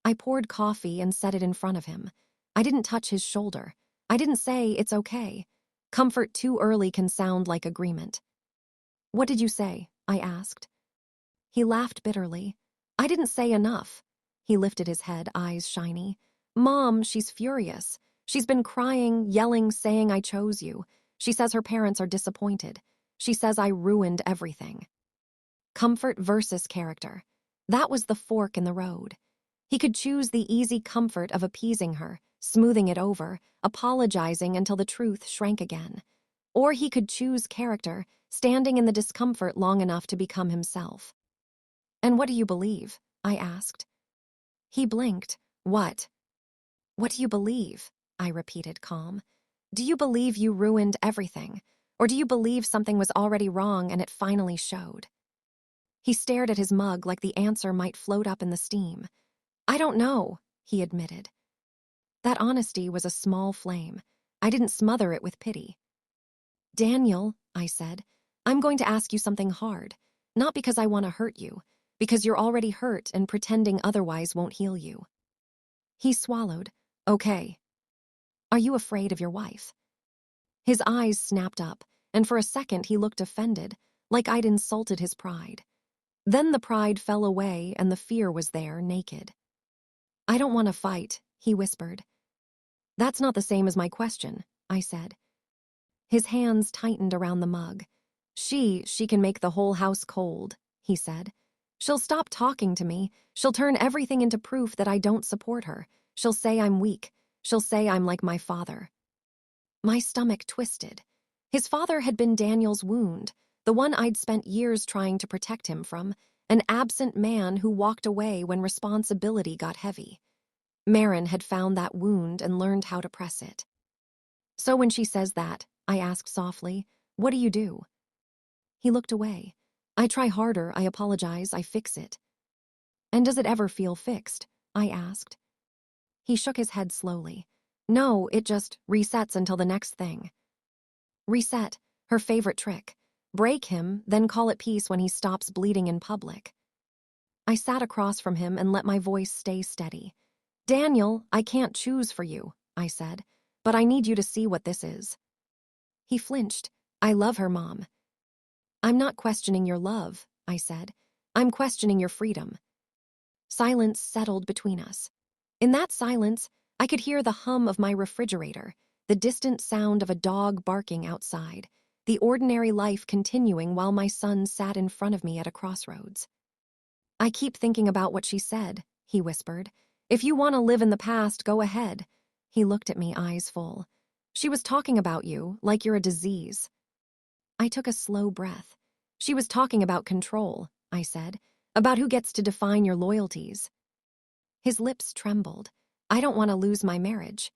I poured coffee and set it in front of him. I didn't touch his shoulder. I didn't say, "It's okay." Comfort too early can sound like agreement. "What did you say?" I asked. He laughed bitterly. "I didn't say enough." He lifted his head, eyes shiny. "Mom, she's furious. She's been crying, yelling, saying I chose you. She says her parents are disappointed. She says I ruined everything." Comfort versus character. That was the fork in the road. He could choose the easy comfort of appeasing her, smoothing it over, apologizing until the truth shrank again. Or he could choose character, standing in the discomfort long enough to become himself. "And what do you believe?" I asked. He blinked. "What?" "What do you believe?" I repeated, calm. "Do you believe you ruined everything? Or do you believe something was already wrong and it finally showed?" He stared at his mug like the answer might float up in the steam. "I don't know," he admitted. That honesty was a small flame. I didn't smother it with pity. "Daniel," I said, "I'm going to ask you something hard. Not because I want to hurt you, because you're already hurt and pretending otherwise won't heal you." He swallowed. "Okay. Are you afraid of your wife?" His eyes snapped up, and for a second he looked offended, like I'd insulted his pride. Then the pride fell away and the fear was there, naked. "I don't want to fight," he whispered. "That's not the same as my question," I said. His hands tightened around the mug. She can make the whole house cold," he said. "She'll stop talking to me. She'll turn everything into proof that I don't support her. She'll say I'm weak. She'll say I'm like my father." My stomach twisted. His father had been Daniel's wound, the one I'd spent years trying to protect him from, an absent man who walked away when responsibility got heavy. Marin had found that wound and learned how to press it. "So when she says that," I asked softly, "what do you do?" He looked away. "I try harder, I apologize, I fix it." "And does it ever feel fixed?" I asked. He shook his head slowly. "No, it just resets until the next thing." Reset, her favorite trick. Break him, then call it peace when he stops bleeding in public. I sat across from him and let my voice stay steady. "Daniel, I can't choose for you," I said, "but I need you to see what this is." He flinched. "I love her, Mom." "I'm not questioning your love," I said. "I'm questioning your freedom." Silence settled between us. In that silence, I could hear the hum of my refrigerator, the distant sound of a dog barking outside, the ordinary life continuing while my son sat in front of me at a crossroads. "I keep thinking about what she said," he whispered. "If you want to live in the past, go ahead." He looked at me, eyes full. "She was talking about you, like you're a disease." I took a slow breath. "She was talking about control," I said, "about who gets to define your loyalties." His lips trembled. "I don't want to lose my marriage."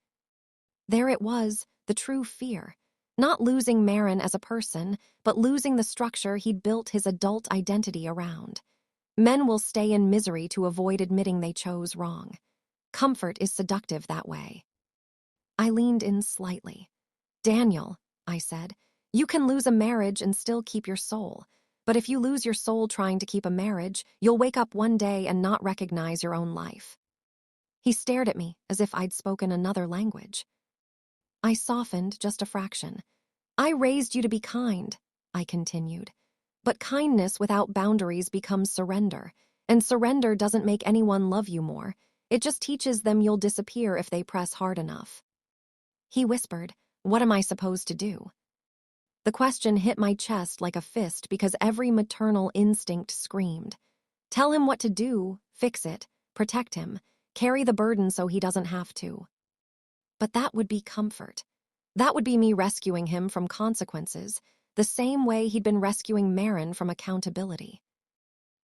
There it was, the true fear. Not losing Marin as a person, but losing the structure he'd built his adult identity around. Men will stay in misery to avoid admitting they chose wrong. Comfort is seductive that way. I leaned in slightly. "Daniel," I said, You can lose a marriage and still keep your soul. But if you lose your soul trying to keep a marriage, you'll wake up one day and not recognize your own life. He stared at me as if I'd spoken another language. I softened just a fraction. I raised you to be kind, I continued. But kindness without boundaries becomes surrender, and surrender doesn't make anyone love you more. It just teaches them you'll disappear if they press hard enough. He whispered, "What am I supposed to do?" The question hit my chest like a fist because every maternal instinct screamed. Tell him what to do, fix it, protect him, carry the burden so he doesn't have to. But that would be comfort. That would be me rescuing him from consequences, the same way he'd been rescuing Marin from accountability.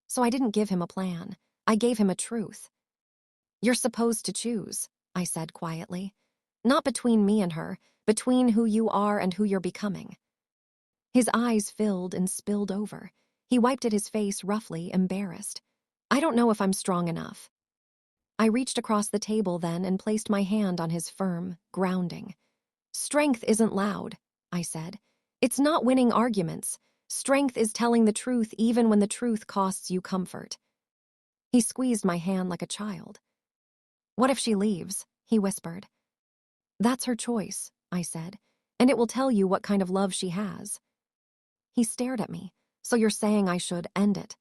So I didn't give him a plan. I gave him a truth. You're supposed to choose, I said quietly. Not between me and her, between who you are and who you're becoming. His eyes filled and spilled over. He wiped at his face roughly, embarrassed. I don't know if I'm strong enough. I reached across the table then and placed my hand on his firm, grounding. Strength isn't loud, I said. It's not winning arguments. Strength is telling the truth even when the truth costs you comfort. He squeezed my hand like a child. What if she leaves? He whispered. That's her choice, I said, and it will tell you what kind of love she has. He stared at me. So you're saying I should end it?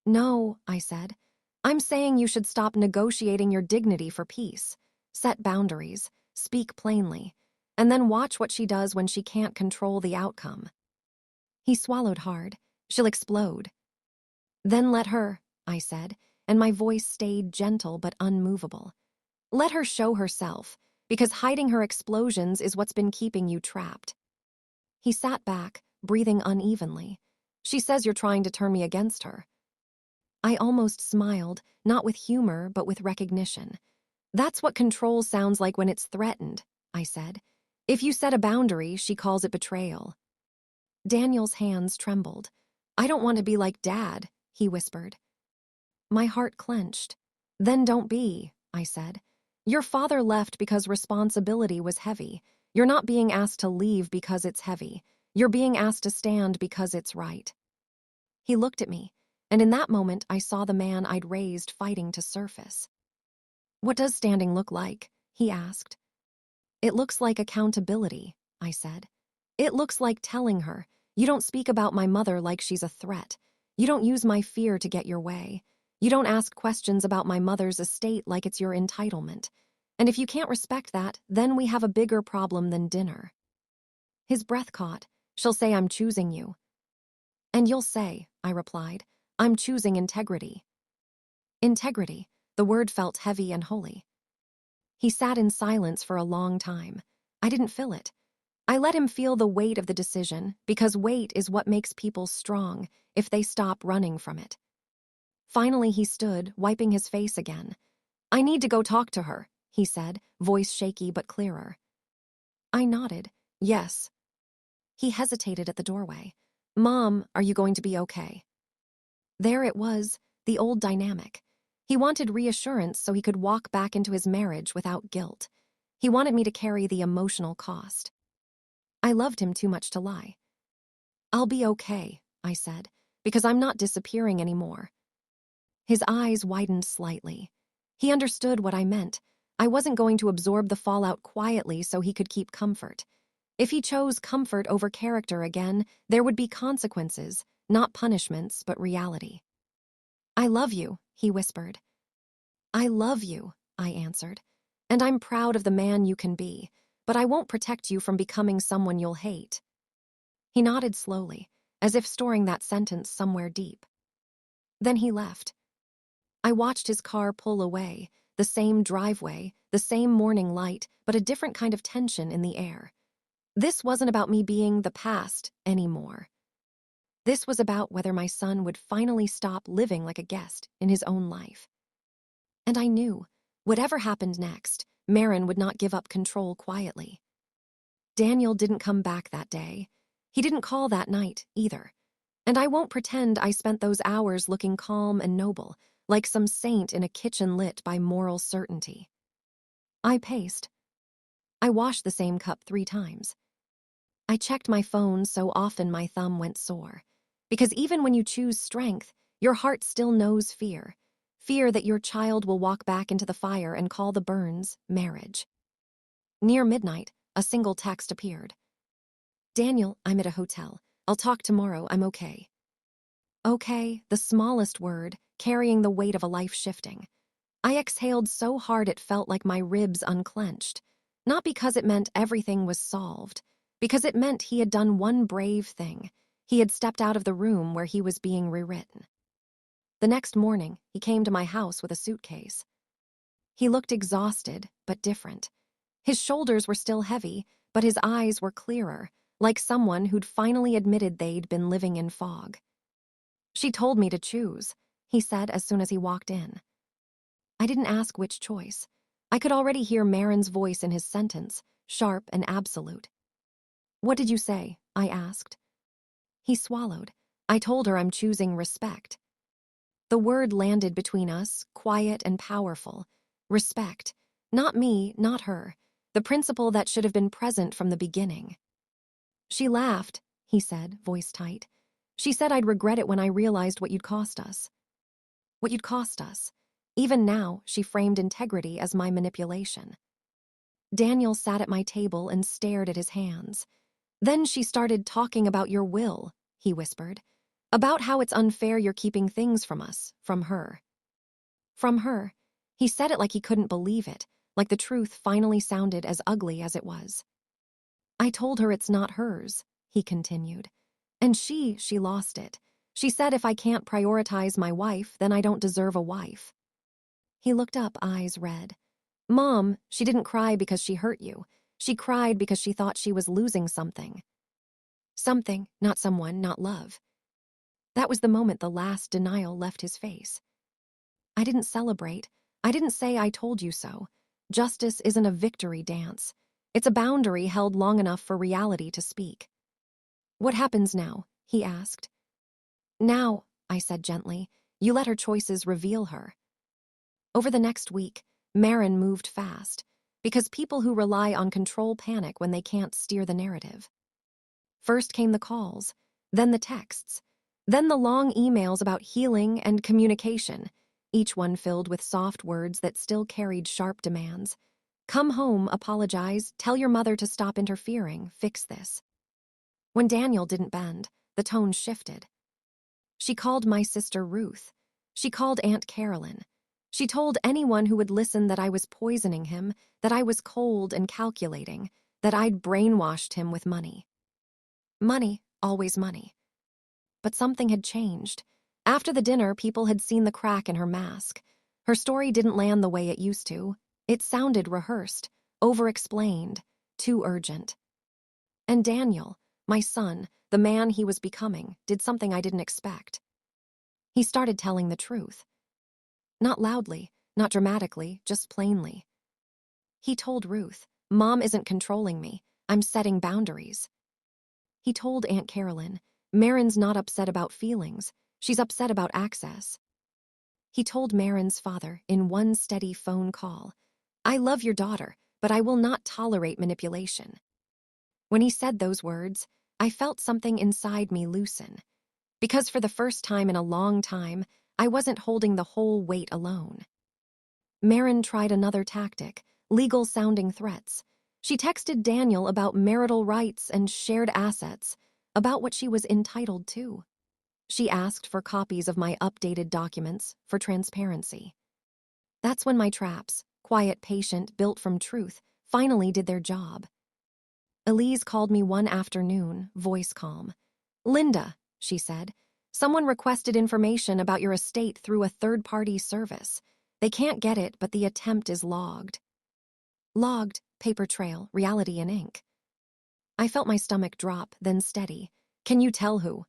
No, I said. I'm saying you should stop negotiating your dignity for peace. Set boundaries, speak plainly, and then watch what she does when she can't control the outcome. He swallowed hard. She'll explode. Then let her, I said, and my voice stayed gentle but unmovable. Let her show herself, because hiding her explosions is what's been keeping you trapped. He sat back, breathing unevenly. She says you're trying to turn me against her. I almost smiled, not with humor, but with recognition. That's what control sounds like when it's threatened, I said. If you set a boundary, she calls it betrayal. Daniel's hands trembled. I don't want to be like Dad, he whispered. My heart clenched. Then don't be, I said. Your father left because responsibility was heavy. You're not being asked to leave because it's heavy. You're being asked to stand because it's right. He looked at me, and in that moment I saw the man I'd raised fighting to surface. What does standing look like? He asked. It looks like accountability, I said. It looks like telling her, you don't speak about my mother like she's a threat. You don't use my fear to get your way. You don't ask questions about my mother's estate like it's your entitlement. And if you can't respect that, then we have a bigger problem than dinner. His breath caught. She'll say I'm choosing you. And you'll say, I replied, I'm choosing integrity. Integrity. The word felt heavy and holy. He sat in silence for a long time. I didn't feel it. I let him feel the weight of the decision, because weight is what makes people strong if they stop running from it. Finally, he stood, wiping his face again. I need to go talk to her, he said, voice shaky but clearer. I nodded. Yes. He hesitated at the doorway. Mom, are you going to be okay? There it was, the old dynamic. He wanted reassurance so he could walk back into his marriage without guilt. He wanted me to carry the emotional cost. I loved him too much to lie. I'll be okay, I said, because I'm not disappearing anymore. His eyes widened slightly. He understood what I meant. I wasn't going to absorb the fallout quietly so he could keep comfort. If he chose comfort over character again, there would be consequences, not punishments, but reality. I love you, he whispered. I love you, I answered. And I'm proud of the man you can be, but I won't protect you from becoming someone you'll hate. He nodded slowly, as if storing that sentence somewhere deep. Then he left. I watched his car pull away, the same driveway, the same morning light, but a different kind of tension in the air. This wasn't about me being the past anymore. This was about whether my son would finally stop living like a guest in his own life. And I knew, whatever happened next, Marin would not give up control quietly. Daniel didn't come back that day. He didn't call that night, either. And I won't pretend I spent those hours looking calm and noble, like some saint in a kitchen lit by moral certainty. I paced. I washed the same cup 3 times. I checked my phone so often my thumb went sore. Because even when you choose strength, your heart still knows fear. Fear that your child will walk back into the fire and call the burns marriage. Near midnight, a single text appeared. Daniel, I'm at a hotel. I'll talk tomorrow, I'm okay. Okay, the smallest word, carrying the weight of a life shifting. I exhaled so hard it felt like my ribs unclenched. Not because it meant everything was solved, because it meant he had done one brave thing. He had stepped out of the room where he was being rewritten. The next morning, he came to my house with a suitcase. He looked exhausted, but different. His shoulders were still heavy, but his eyes were clearer, like someone who'd finally admitted they'd been living in fog. She told me to choose, he said as soon as he walked in. I didn't ask which choice. I could already hear Marin's voice in his sentence, sharp and absolute. What did you say? I asked. He swallowed. I told her I'm choosing respect. The word landed between us, quiet and powerful. Respect. Not me, not her. The principle that should have been present from the beginning. She laughed, he said, voice tight. She said I'd regret it when I realized what you'd cost us. What you'd cost us. Even now, she framed integrity as my manipulation. Daniel sat at my table and stared at his hands. Then she started talking about your will, he whispered. About how it's unfair you're keeping things from us, from her. From her. He said it like he couldn't believe it, like the truth finally sounded as ugly as it was. I told her it's not hers, he continued. And she lost it. She said if I can't prioritize my wife, then I don't deserve a wife. He looked up, eyes red. Mom, she didn't cry because she hurt you. She cried because she thought she was losing something. Something, not someone, not love. That was the moment the last denial left his face. I didn't celebrate. I didn't say I told you so. Justice isn't a victory dance. It's a boundary held long enough for reality to speak. What happens now? He asked. Now, I said gently, you let her choices reveal her. Over the next week, Marin moved fast, because people who rely on control panic when they can't steer the narrative. First came the calls, then the texts, then the long emails about healing and communication, each one filled with soft words that still carried sharp demands. Come home, apologize, tell your mother to stop interfering, fix this. When Daniel didn't bend, the tone shifted. She called my sister Ruth. She called Aunt Carolyn. She told anyone who would listen that I was poisoning him, that I was cold and calculating, that I'd brainwashed him with money. Money, always money. But something had changed. After the dinner, people had seen the crack in her mask. Her story didn't land the way it used to. It sounded rehearsed, over-explained, too urgent. And Daniel, my son, the man he was becoming, did something I didn't expect. He started telling the truth. Not loudly, not dramatically, just plainly. He told Ruth, Mom isn't controlling me. I'm setting boundaries. He told Aunt Carolyn, Marin's not upset about feelings. She's upset about access. He told Marin's father in one steady phone call, I love your daughter, but I will not tolerate manipulation. When he said those words, I felt something inside me loosen. Because for the first time in a long time, I wasn't holding the whole weight alone. Marin tried another tactic, legal-sounding threats. She texted Daniel about marital rights and shared assets, about what she was entitled to. She asked for copies of my updated documents for transparency. That's when my traps, quiet, patient, built from truth, finally did their job. Elise called me one afternoon, voice calm. Linda, she said, someone requested information about your estate through a third-party service. They can't get it, but the attempt is logged. Logged, paper trail, reality in ink. I felt my stomach drop, then steady. Can you tell who?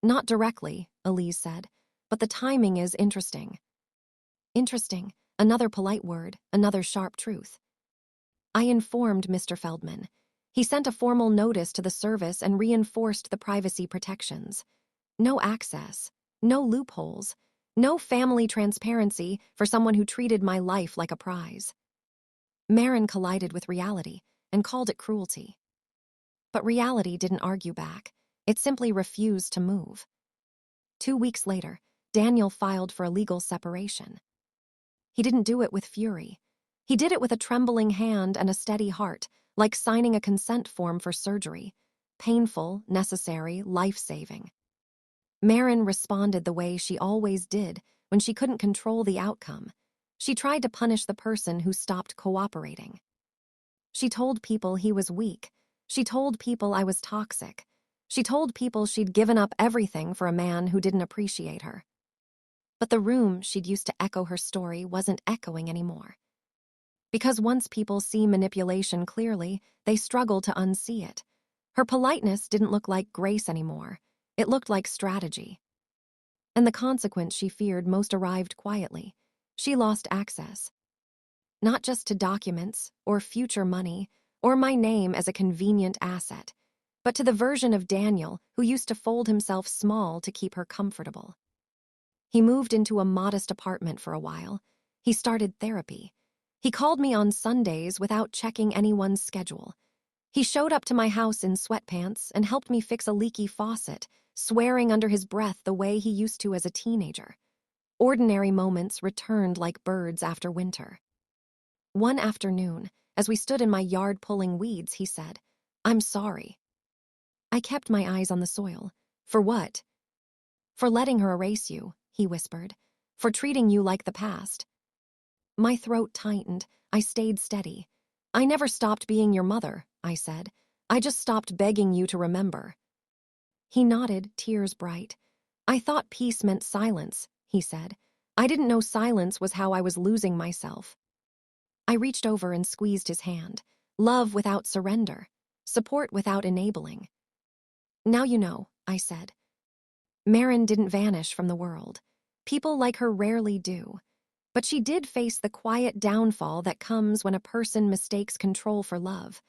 Not directly, Elise said, but the timing is interesting. Interesting, another polite word, another sharp truth. I informed Mr. Feldman. He sent a formal notice to the service and reinforced the privacy protections. No access, no loopholes, no family transparency for someone who treated my life like a prize. Marin collided with reality and called it cruelty. But reality didn't argue back. It simply refused to move. 2 weeks later, Daniel filed for a legal separation. He didn't do it with fury. He did it with a trembling hand and a steady heart, like signing a consent form for surgery. Painful, necessary, life-saving. Marin responded the way she always did when she couldn't control the outcome. She tried to punish the person who stopped cooperating. She told people he was weak. She told people I was toxic. She told people she'd given up everything for a man who didn't appreciate her. But the room she'd used to echo her story wasn't echoing anymore. Because once people see manipulation clearly, they struggle to unsee it. Her politeness didn't look like grace anymore. It looked like strategy. And the consequence she feared most arrived quietly. She lost access. Not just to documents, or future money, or my name as a convenient asset, but to the version of Daniel who used to fold himself small to keep her comfortable. He moved into a modest apartment for a while. He started therapy. He called me on Sundays without checking anyone's schedule. He showed up to my house in sweatpants and helped me fix a leaky faucet, swearing under his breath the way he used to as a teenager. Ordinary moments returned like birds after winter. One afternoon, as we stood in my yard pulling weeds, he said, "I'm sorry." I kept my eyes on the soil. "For what?" "For letting her erase you," he whispered. "For treating you like the past." My throat tightened. I stayed steady. "I never stopped being your mother," I said. "I just stopped begging you to remember." He nodded, tears bright. "I thought peace meant silence," he said. "I didn't know silence was how I was losing myself." I reached over and squeezed his hand. Love without surrender. Support without enabling. "Now you know," I said. Marin didn't vanish from the world. People like her rarely do. But she did face the quiet downfall that comes when a person mistakes control for love.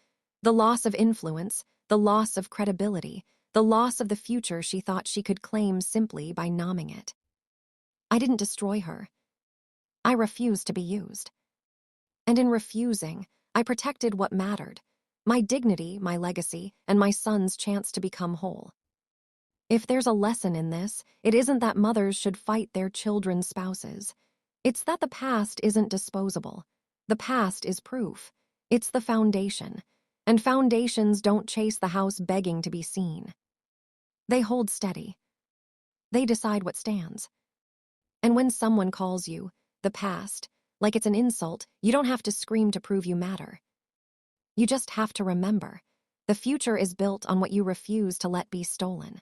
The loss of influence, the loss of credibility, the loss of the future she thought she could claim simply by numbing it. I didn't destroy her. I refused to be used. And in refusing, I protected what mattered: my dignity, my legacy, and my son's chance to become whole. If there's a lesson in this, it isn't that mothers should fight their children's spouses. It's that the past isn't disposable. The past is proof. It's the foundation. And foundations don't chase the house begging to be seen. They hold steady. They decide what stands. And when someone calls you the past, like it's an insult, you don't have to scream to prove you matter. You just have to remember. The future is built on what you refuse to let be stolen.